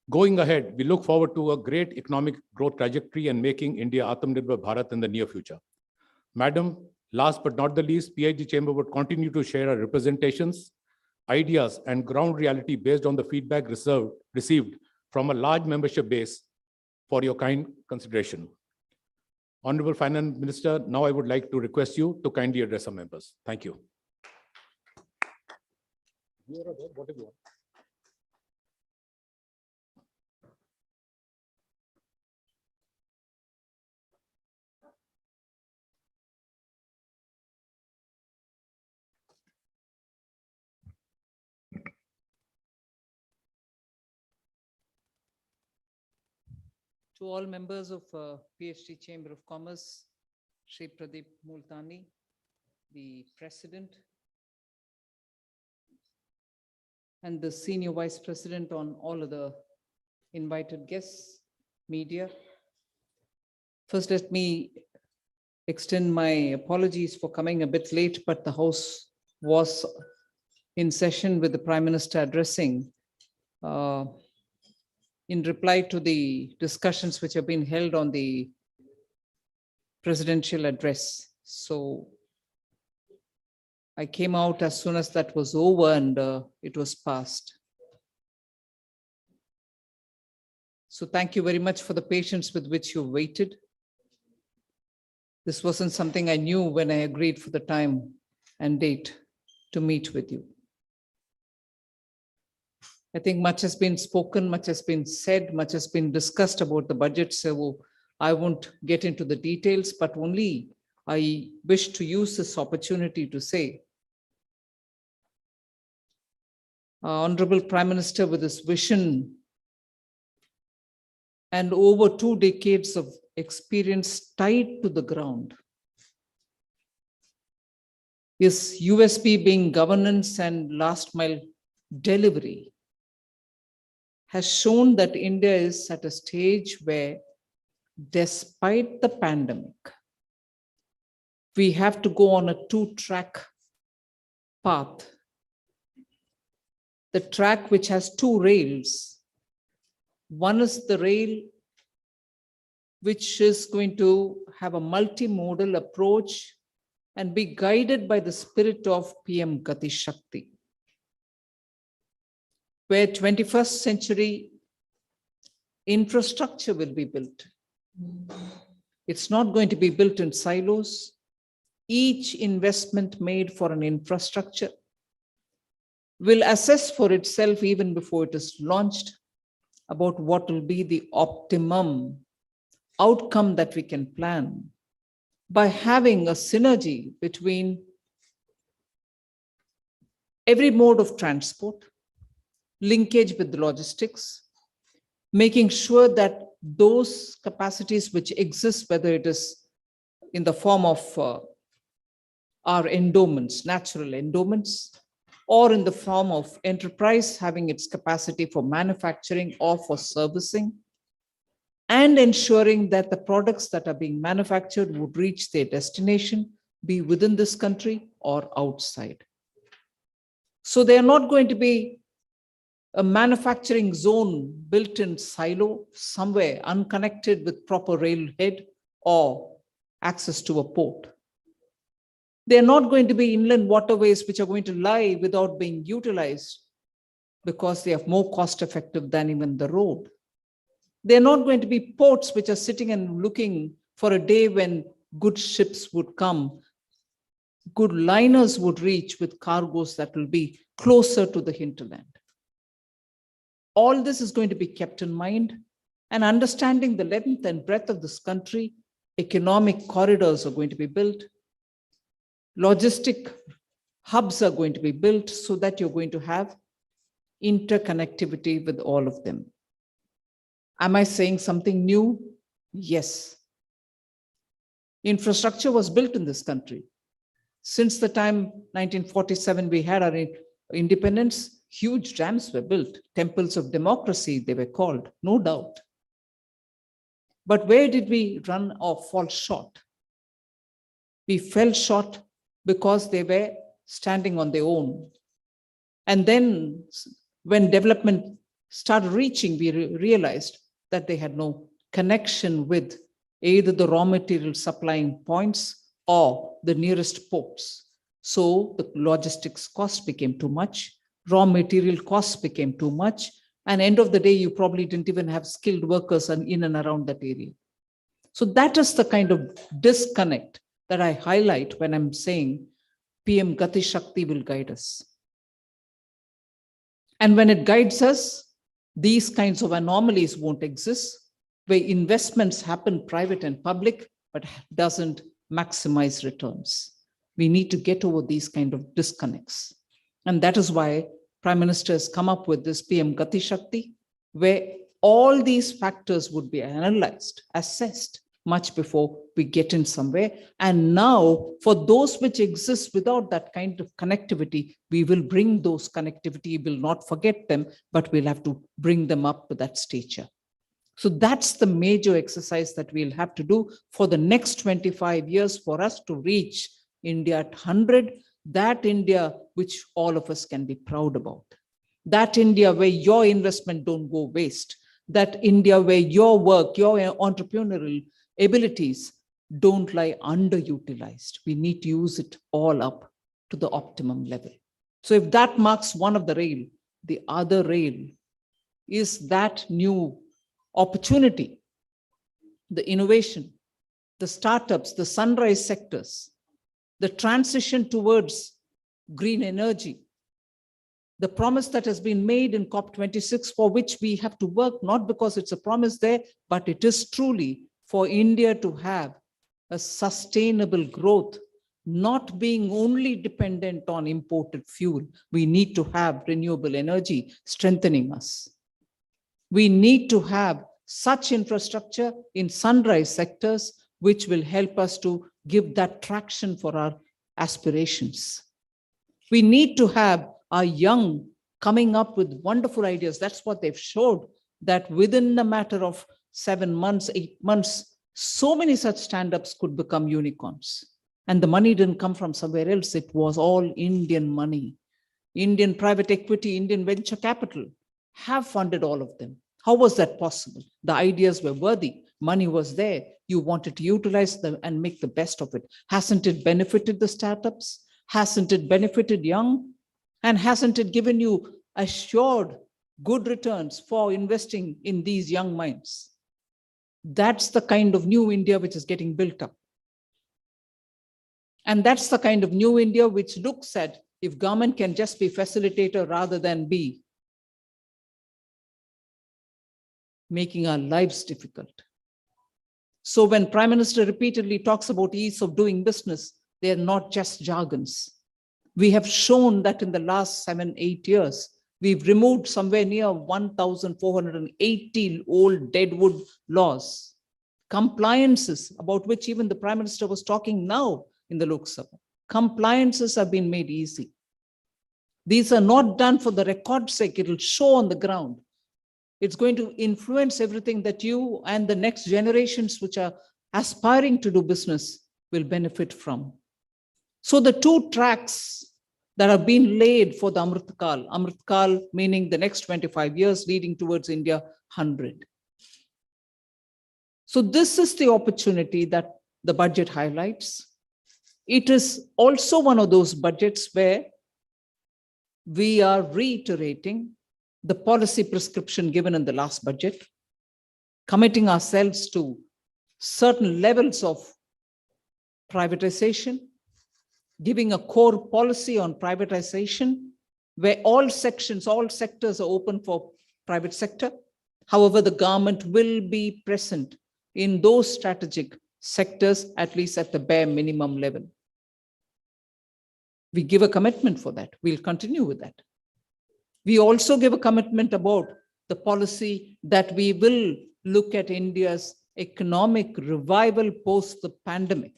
Going ahead, we look forward to a great economic growth trajectory and making India Atmanirbhar Bharat in the near future. Madam, last but not the least, PhD Chamber would continue to share our representations, ideas, and ground reality based on the feedback received from a large membership base for your kind consideration. Honorable Finance Minister, now I would like to request you to kindly address our members. Thank you. To all members of PhD Chamber of Commerce, Shri Pradeep Multani, the President, and the Senior Vice President, on all of the invited guests, media. First, let me extend my apologies for coming a bit late, but the House was in session with the Prime Minister addressing in reply to the discussions which have been held on the presidential address. So I came out as soon as that was over and it was passed. So thank you very much for the patience with which you waited. This wasn't something I knew when I agreed for the time and date to meet with you. I think much has been spoken, much has been said, much has been discussed about the budget, so I won't get into the details, but only I wish to use this opportunity to say, Honorable Prime Minister, with his vision and over 2 decades of experience tied to the ground, his USP being governance and last mile delivery, has shown that India is at a stage where, despite the pandemic, we have to go on a 2-track path. The track which has 2 rails. One is the rail which is going to have a multimodal approach and be guided by the spirit of PM Gati Shakti, where 21st century infrastructure will be built. It's not going to be built in silos. Each investment made for an infrastructure will assess for itself even before it is launched about what will be the optimum outcome that we can plan by having a synergy between every mode of transport, linkage with logistics, making sure that those capacities which exist, whether it is in the form of our endowments, natural endowments, or in the form of enterprise having its capacity for manufacturing or for servicing, and ensuring that the products that are being manufactured would reach their destination, be within this country or outside. So they are not going to be a manufacturing zone built in silo somewhere unconnected with proper railhead or access to a port. They're not going to be inland waterways which are going to lie without being utilized because they are more cost effective than even the road. They're not going to be ports which are sitting and looking for a day when good ships would come, good liners would reach with cargoes that will be closer to the hinterland. All this is going to be kept in mind, and understanding the length and breadth of this country, economic corridors are going to be built, logistic hubs are going to be built so that you're going to have interconnectivity with all of them. Am I saying something new? Yes. Infrastructure was built in this country. Since the time 1947 we had our independence, huge dams were built, temples of democracy, they were called, no doubt. But where did we run or fall short? We fell short because they were standing on their own. And then when development started reaching, we realized that they had no connection with either the raw material supplying points or the nearest ports. So the logistics cost became too much, raw material costs became too much, and end of the day, you probably didn't even have skilled workers in and around that area. So that is the kind of disconnect that I highlight when I'm saying PM Gati Shakti will guide us. And when it guides us, these kinds of anomalies won't exist, where investments happen private and public, but doesn't maximize returns. We need to get over these kind of disconnects. And that is why Prime Minister has come up with this PM Gati Shakti, where all these factors would be analyzed, assessed much before we get in somewhere. And now for those which exist without that kind of connectivity, we will bring those connectivity, we will not forget them, but we'll have to bring them up to that stature. So that's the major exercise that we'll have to do for the next 25 years for us to reach India at 100, that India which all of us can be proud about. That India where your investment don't go waste. That India where your work, your entrepreneurial abilities don't lie underutilized. We need to use it all up to the optimum level. So if that marks one of the rail, the other rail is that new opportunity, the innovation, the startups, the sunrise sectors, the transition towards green energy, the promise that has been made in COP26 for which we have to work, not because it's a promise there, but it is truly for India to have a sustainable growth, not being only dependent on imported fuel. We need to have renewable energy strengthening us. We need to have such infrastructure in sunrise sectors which will help us to give that traction for our aspirations. We need to have our young coming up with wonderful ideas. That's what they've showed, that within a matter of 7 months, 8 months, so many such stand-ups could become unicorns. And the money didn't come from somewhere else. It was all Indian money. Indian private equity, Indian venture capital have funded all of them. How was that possible? The ideas were worthy. Money was there. You wanted to utilize them and make the best of it. Hasn't it benefited the startups? Hasn't it benefited young? And hasn't it given you assured good returns for investing in these young minds? That's the kind of new India which is getting built up. And that's the kind of new India which looks at if government can just be facilitator rather than be making our lives difficult. So when Prime Minister repeatedly talks about ease of doing business, they are not just jargons. We have shown that in the last 7-8 years, we've removed somewhere near 1,480 old deadwood laws, compliances about which even the Prime Minister was talking now in the Lok Sabha. Compliances have been made easy. These are not done for the record's sake. It will show on the ground. It's going to influence everything that you and the next generations which are aspiring to do business will benefit from. So the two tracks that have been laid for the Amrit Kal meaning the next 25 years leading towards India 100. So this is the opportunity that the budget highlights. It is also one of those budgets where we are reiterating the policy prescription given in the last budget, committing ourselves to certain levels of privatization, giving a core policy on privatization, where all sections, all sectors are open for private sector. However, the government will be present in those strategic sectors, at least at the bare minimum level. We give a commitment for that. We'll continue with that. We also give a commitment about the policy that we will look at India's economic revival post the pandemic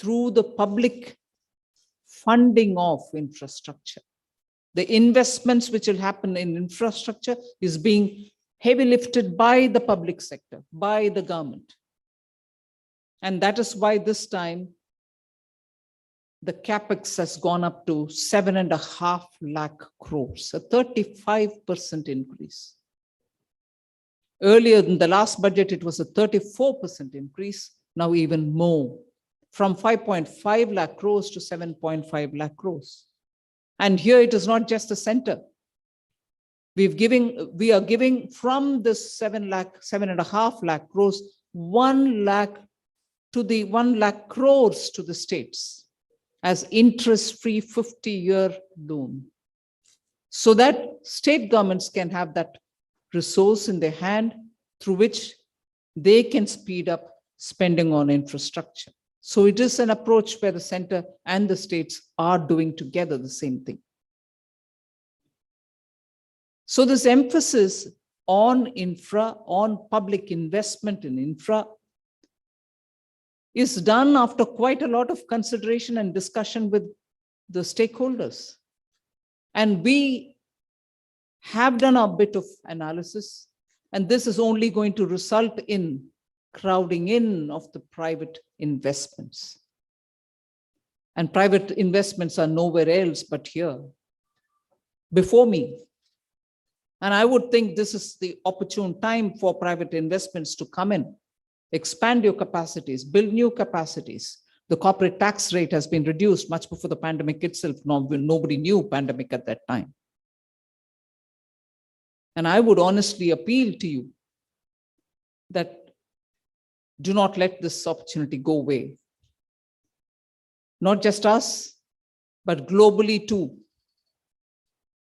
through the public funding of infrastructure. The investments which will happen in infrastructure is being heavy lifted by the public sector, by the government. And that is why this time the capex has gone up to 7.5 lakh crores, a 35% increase. Earlier in the last budget, it was a 34% increase, now even more, from 5.5 lakh crores to 7.5 lakh crores. And here it is not just the center. We are giving from this 7.5 lakh crores, 1 lakh crores to the states as interest-free 50-year loan, so that state governments can have that resource in their hand through which they can speed up spending on infrastructure. So it is an approach where the center and the states are doing together the same thing. So this emphasis on infra, on public investment in infra, is done after quite a lot of consideration and discussion with the stakeholders. And we have done a bit of analysis, and this is only going to result in crowding in of the private investments. And private investments are nowhere else but here, before me. And I would think this is the opportune time for private investments to come in, expand your capacities, build new capacities. The corporate tax rate has been reduced much before the pandemic itself. Nobody knew pandemic at that time. And I would honestly appeal to you that do not let this opportunity go away. Not just us, but globally too.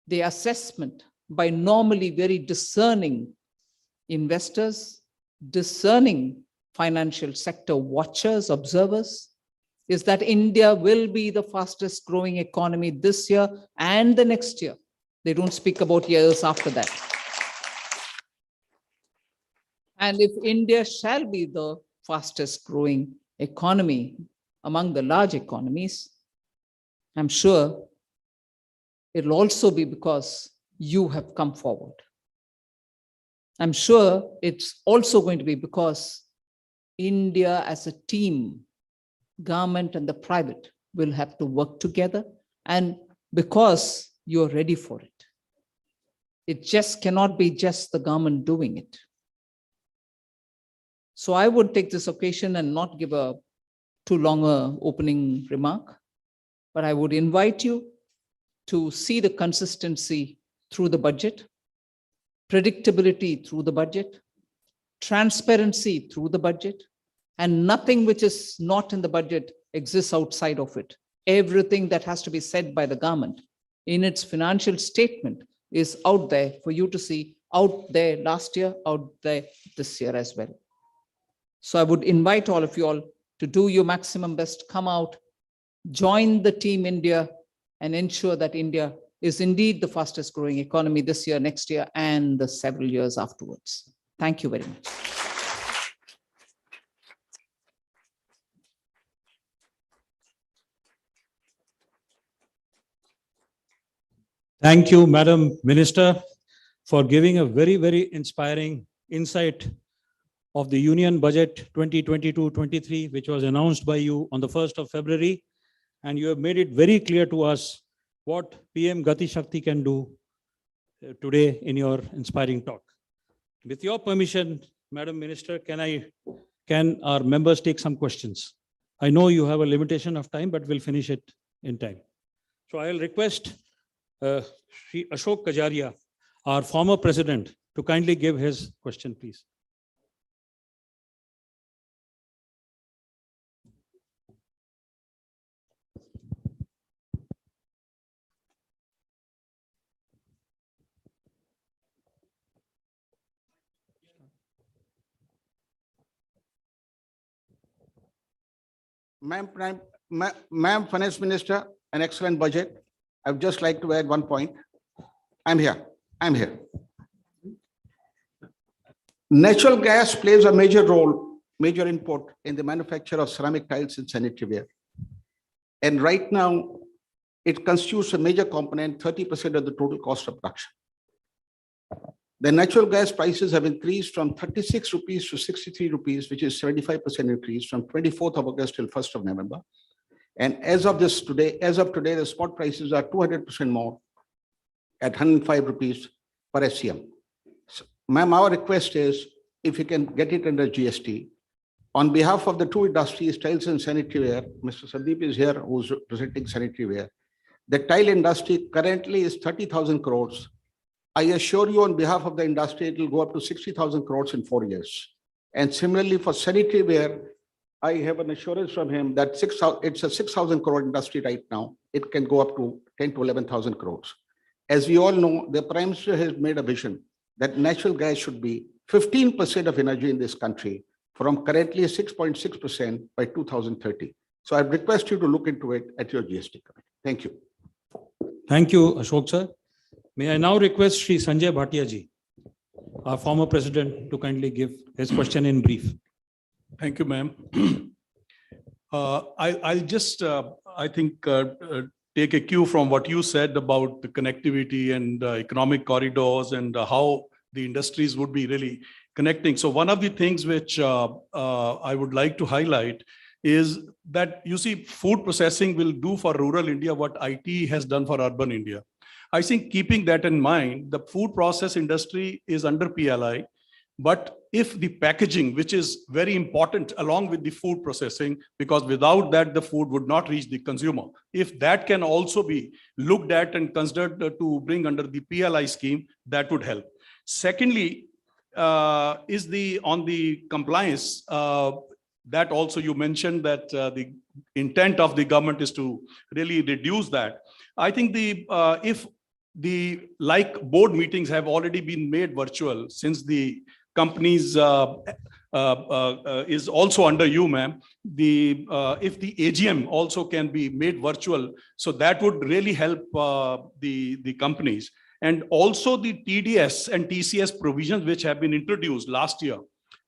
The assessment by normally very discerning investors, discerning financial sector watchers, observers, is that India will be the fastest growing economy this year and the next year. They don't speak about years after that. And if India shall be the fastest growing economy among the large economies, I'm sure it'll also be because you have come forward. I'm sure it's also going to be because India as a team, government and the private, will have to work together, and because you're ready for it. It just cannot be just the government doing it. So I would take this occasion and not give a too long a opening remark, but I would invite you to see the consistency through the budget, predictability through the budget, transparency through the budget, and nothing which is not in the budget exists outside of it. Everything that has to be said by the government in its financial statement is out there for you to see, out there last year, out there this year as well. So I would invite all of you all to do your maximum best, come out, join the Team India, and ensure that India is indeed the fastest growing economy this year, next year, and the several years afterwards. Thank you very much. Thank you, Madam Minister, for giving a very, very inspiring insight of the Union Budget 2022-23, which was announced by you on the 1st of February. And you have made it very clear to us what PM Gati Shakti can do today in your inspiring talk. With your permission, Madam Minister, can our members take some questions? I know you have a limitation of time, but we'll finish it in time. So I'll request Shri Ashok Kajaria, our former president, to kindly give his question, please. Ma'am, Finance Minister, an excellent budget. I would just like to add one point. I'm here. Natural gas plays a major role, major input in the manufacture of ceramic tiles and sanitary ware. And right now, It constitutes a major component, 30% of the total cost of production. The natural gas prices have increased from 36 rupees to 63 rupees, which is 75% increase from 24th of August till 1st of November. And as of today, the spot prices are 200% more at 105 rupees per SCM. So, ma'am, our request is if you can get it under GST. On behalf of the two industries, tiles and sanitary ware, Mr. Sandeep is here, who's representing sanitary ware. The tile industry currently is 30,000 crores. I assure you on behalf of the industry, it will go up to 60,000 crores in 4 years. And similarly for sanitary ware, I have an assurance from him that it's a 6,000 crore industry right now. It can go up to 10 to 11,000 crores. As we all know, the Prime Minister has made a vision that natural gas should be 15% of energy in this country from currently 6.6% by 2030. So I request you to look into it at your GST committee. Thank you. Thank you, Ashok sir. May I now request Shri Sanjay Bhatia ji, our former president, to kindly give his question in brief. Thank you, ma'am. I'll just, I think, take a cue from what you said about the connectivity and economic corridors and how the industries would be really connecting. So one of the things which I would like to highlight is that, you see, food processing will do for rural India what IT has done for urban India. I think keeping that in mind, the food process industry is under PLI, but if the packaging, which is very important along with the food processing, because without that, the food would not reach the consumer. If that can also be looked at and considered to bring under the PLI scheme, that would help. Secondly, is on the compliance, that also you mentioned that the intent of the government is to really reduce that. I think if the board meetings have already been made virtual since the companies is also under you, ma'am. If the AGM also can be made virtual, so that would really help the companies. And also the TDS and TCS provisions which have been introduced last year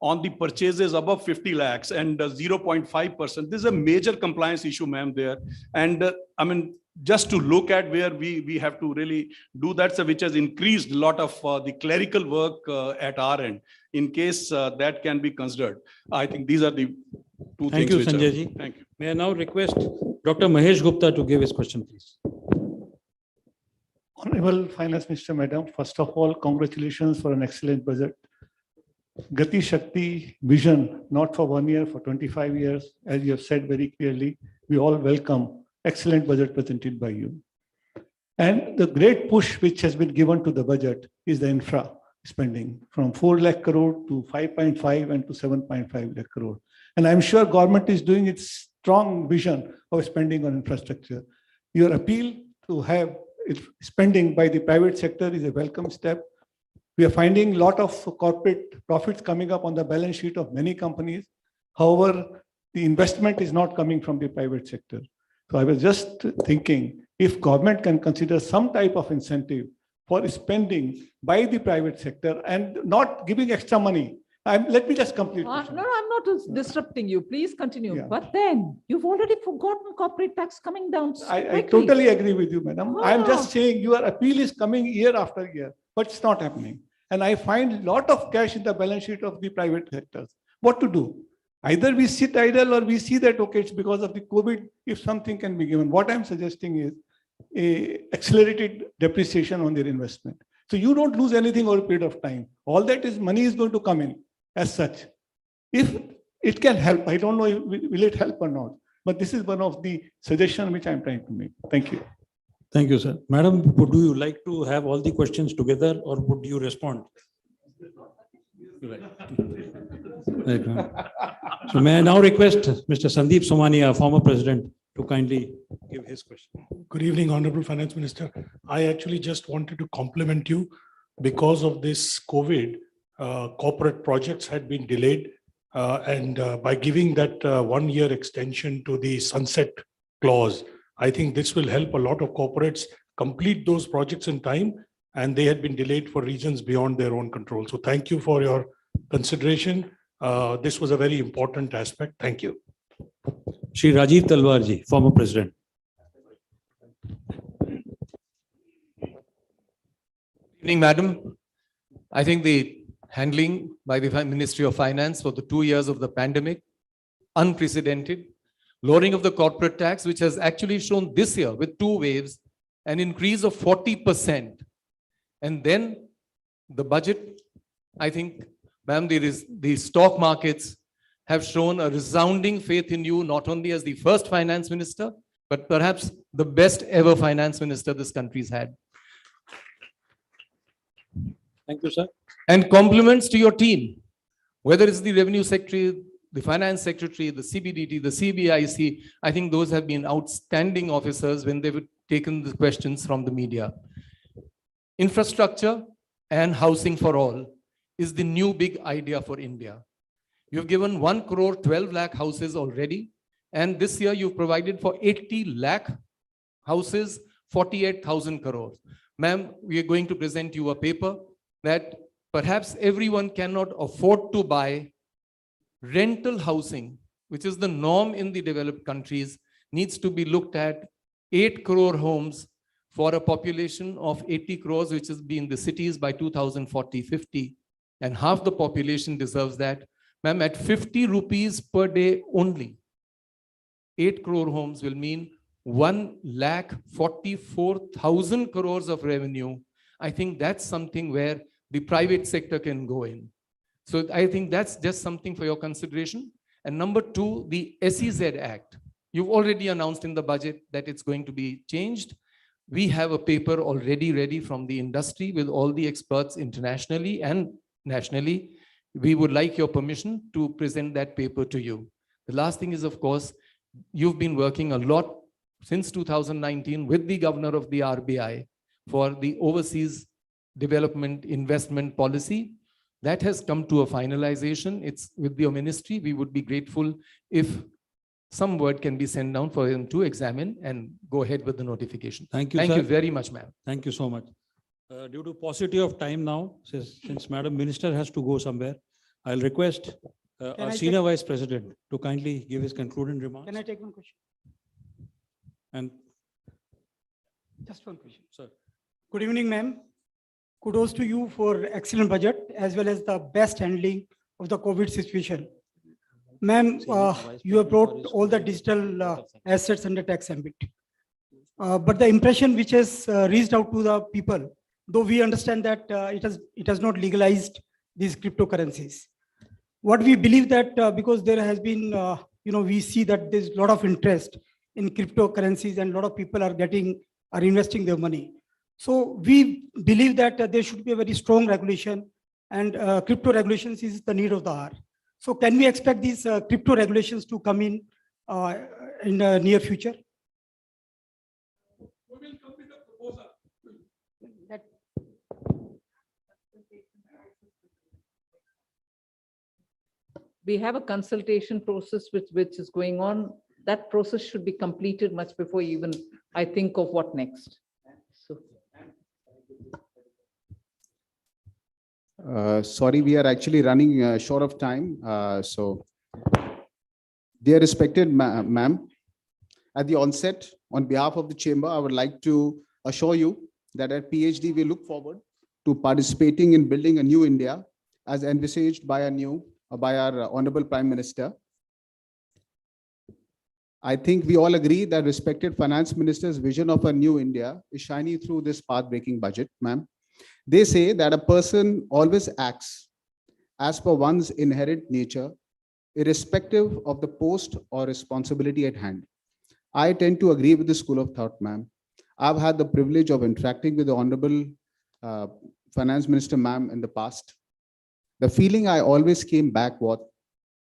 on the purchases above 50 lakhs and 0.5%. This is a major compliance issue, ma'am, there. And I mean, just to look at where we have to really do that, which has increased a lot of the clerical work at our end. In case that can be considered, I think these are the two things. Thank you, Sanjay ji. Thank you. May I now request Dr. Mahesh Gupta to give his question, please. Honorable Finance Minister, Madam, first of all, congratulations for an excellent budget. Gati Shakti vision, not for 1 year, for 25 years, as you have said very clearly, we all welcome excellent budget presented by you. And the great push which has been given to the budget is the infra spending from 4 lakh crore to 5.5 and to 7.5 lakh crore. And I'm sure government is doing its strong vision of spending on infrastructure. Your appeal to have spending by the private sector is a welcome step. We are finding a lot of corporate profits coming up on the balance sheet of many companies. However, the investment is not coming from the private sector. So I was just thinking, if government can consider some type of incentive for spending by the private sector and not giving extra money. Let me just complete. No, I'm not disrupting you. Please continue. Yeah. But then you've already forgotten corporate tax coming down so I quickly. totally agree with you, madam. I'm Ah. just saying your appeal is coming year after year, but it's not happening. And I find a lot of cash in the balance sheet of the private sectors. What to do? Either we sit idle or we see that, okay, it's because of the COVID, if something can be given. What I'm suggesting is a accelerated depreciation on their investment. So you don't lose anything over a period of time. All that is money is going to come in as such. If it can help, I don't know if will it help or not, but this is one of the suggestions which I'm trying to make. Thank you. Thank you, sir. Madam, would you like to have all the questions together or would you respond? Right, ma'am. So may I now request Mr. Sandeep Somania, former president, to kindly give his question. Good evening, Honorable Finance Minister. I actually just wanted to compliment you because of this COVID, corporate projects had been delayed. And by giving that 1 year extension to the sunset clause, I think this will help a lot of corporates complete those projects in time, and they had been delayed for reasons beyond their own control. So thank you for your consideration. This was a very important aspect. Thank you. Shri Rajiv Talwar ji, former president. Evening, Madam. I think the handling by the Ministry of Finance for the 2 years of the pandemic, unprecedented. Lowering of the corporate tax, which has actually shown this year with 2 waves, an increase of 40%. And then the budget, I think, ma'am, the stock markets have shown a resounding faith in you, not only as the first finance minister, but perhaps the best ever finance minister this country's had. Thank you, sir. And compliments to your team, whether it's the revenue secretary, the finance secretary, the CBDT, the CBIC. I think those have been outstanding officers when they've taken the questions from the media. Infrastructure and housing for all is the new big idea for India. You've given 1 crore 12 lakh houses already. And this year you've provided for 80 lakh houses, 48,000 crores. Ma'am, we are going to present you a paper that perhaps everyone cannot afford to buy. Rental housing, which is the norm in the developed countries, needs to be looked at. 8 crore homes for a population of 80 crores, which is be in the cities by 2040-50. And half the population deserves that. Ma'am, at 50 rupees per day only, 8 crore homes will mean 1,44,000 crores of revenue. I think that's something where the private sector can go in. So I think that's just something for your consideration. And number 2, the SEZ Act. You've already announced in the budget that it's going to be changed. We have a paper already ready from the industry with all the experts internationally and nationally. We would like your permission to present that paper to you. The last thing is, of course, you've been working a lot since 2019 with the governor of the RBI for the overseas development investment policy. That has come to a finalization. It's with your ministry. We would be grateful if some word can be sent down for him to examine and go ahead with the notification. Thank you, Thank sir. you very much, ma'am. Thank you so much. Due to paucity of time now, since Madam Minister has to go somewhere, I'll request our I Senior Vice President to kindly give his concluding remarks. Can I take one question? And Just one question. sir, Good evening, ma'am. Kudos to you for excellent budget as well as the best handling of the COVID situation. Ma'am, you have brought all the digital assets under tax ambit. But the impression which has reached out to the people, though we understand that it has not legalized these cryptocurrencies. What we believe that because there has been, we see that there's a lot of interest in cryptocurrencies and a lot of people are investing their money. So we believe that there should be a very strong regulation, and crypto regulations is the need of the hour. So can we expect these crypto regulations to come in the near future? We have a consultation process which is going on. That process should be completed much before even I think of what next. So. Sorry, we are actually running short of time. So, dear respected ma'am, at the onset, on behalf of the chamber, I would like to assure you that at PhD, we look forward to participating in building a new India as envisaged by our Honorable Prime Minister. I think we all agree that respected Finance Minister's vision of a new India is shining through this path-breaking budget, ma'am. They say that a person always acts as per one's inherent nature, irrespective of the post or responsibility at hand. I tend to agree with this school of thought, ma'am. I've had the privilege of interacting with the Honorable Finance Minister, ma'am, in the past. The feeling I always came back was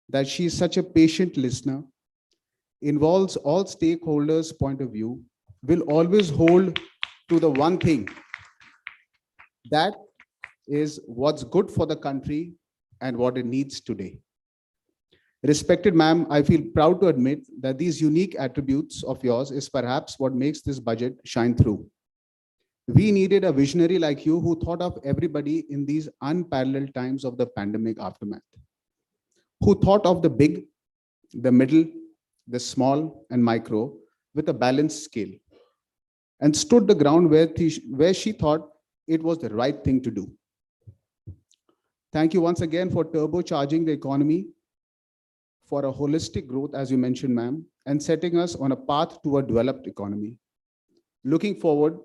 that she is such a patient listener, involves all stakeholders' point of view, will always hold to the one thing, that is what's good for the country and what it needs today. Respected ma'am, I feel proud to admit that these unique attributes of yours is perhaps what makes this budget shine through. We needed a visionary like you who thought of everybody in these unparalleled times of the pandemic aftermath, who thought of the big, the middle, the small and micro with a balanced scale. and stood the ground where she thought it was the right thing to do. Thank you once again for turbocharging the economy for a holistic growth, as you mentioned, ma'am, and setting us on a path to a developed economy. Looking forward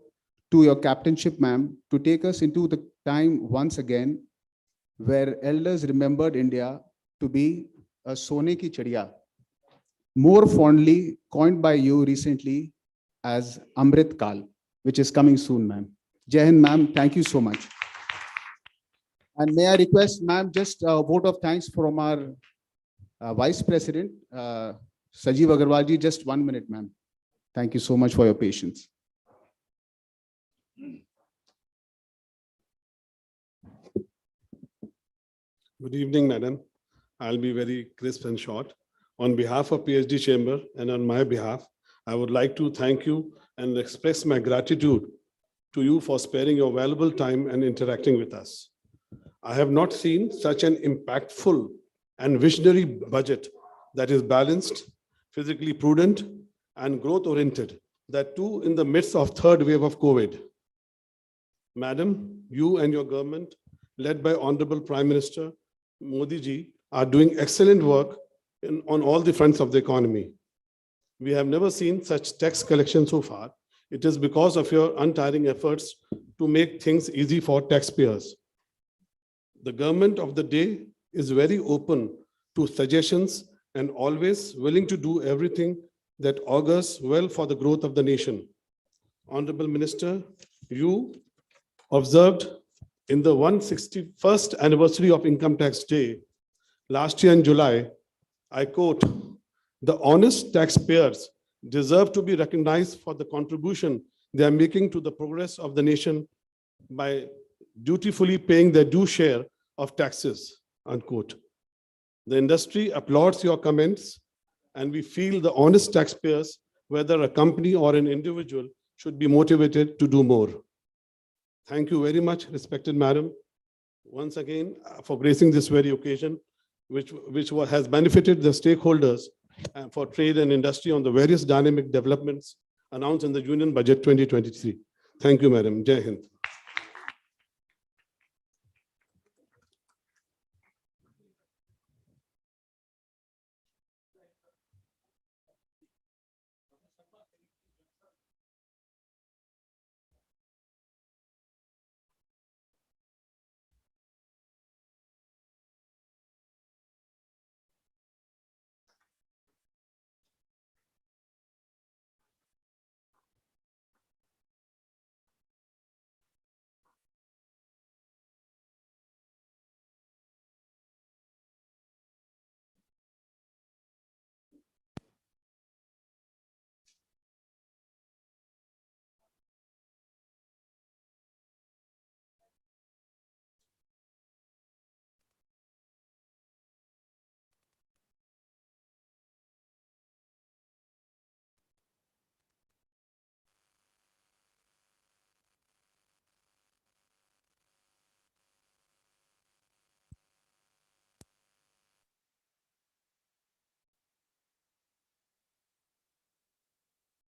to your captainship, ma'am, to take us into the time once again where elders remembered India to be a Sone ki Chadiya, more fondly coined by you recently as Amrit Kal, which is coming soon, ma'am. Jai Hind, ma'am. Thank you so much. And may I request, ma'am, just a vote of thanks from our Vice President, Sajeev Agarwal ji, just 1 minute, ma'am. Thank you so much for your patience. Good evening, madam. I'll be very crisp and short. On behalf of PhD Chamber and on my behalf, I would like to thank you and express my gratitude to you for sparing your valuable time and interacting with us. I have not seen such an impactful and visionary budget that is balanced, physically prudent, and growth-oriented, that too in the midst of third wave of COVID. Madam, you and your government, led by Honorable Prime Minister Modi ji, are doing excellent work on all the fronts of the economy. We have never seen such tax collection so far. It is because of your untiring efforts to make things easy for taxpayers. The government of the day is very open to suggestions and always willing to do everything that augurs well for the growth of the nation. Honorable Minister, you observed in the 161st anniversary of Income Tax Day last year in July, I quote, "The honest taxpayers deserve to be recognized for the contribution they are making to the progress of the nation by dutifully paying their due share of taxes," unquote. The industry applauds your comments, and we feel the honest taxpayers, whether a company or an individual, should be motivated to do more. Thank you very much, respected madam, once again for gracing this very occasion, which has benefited the stakeholders for trade and industry on the various dynamic developments announced in the Union Budget 2023. Thank you, madam. Jai Hind.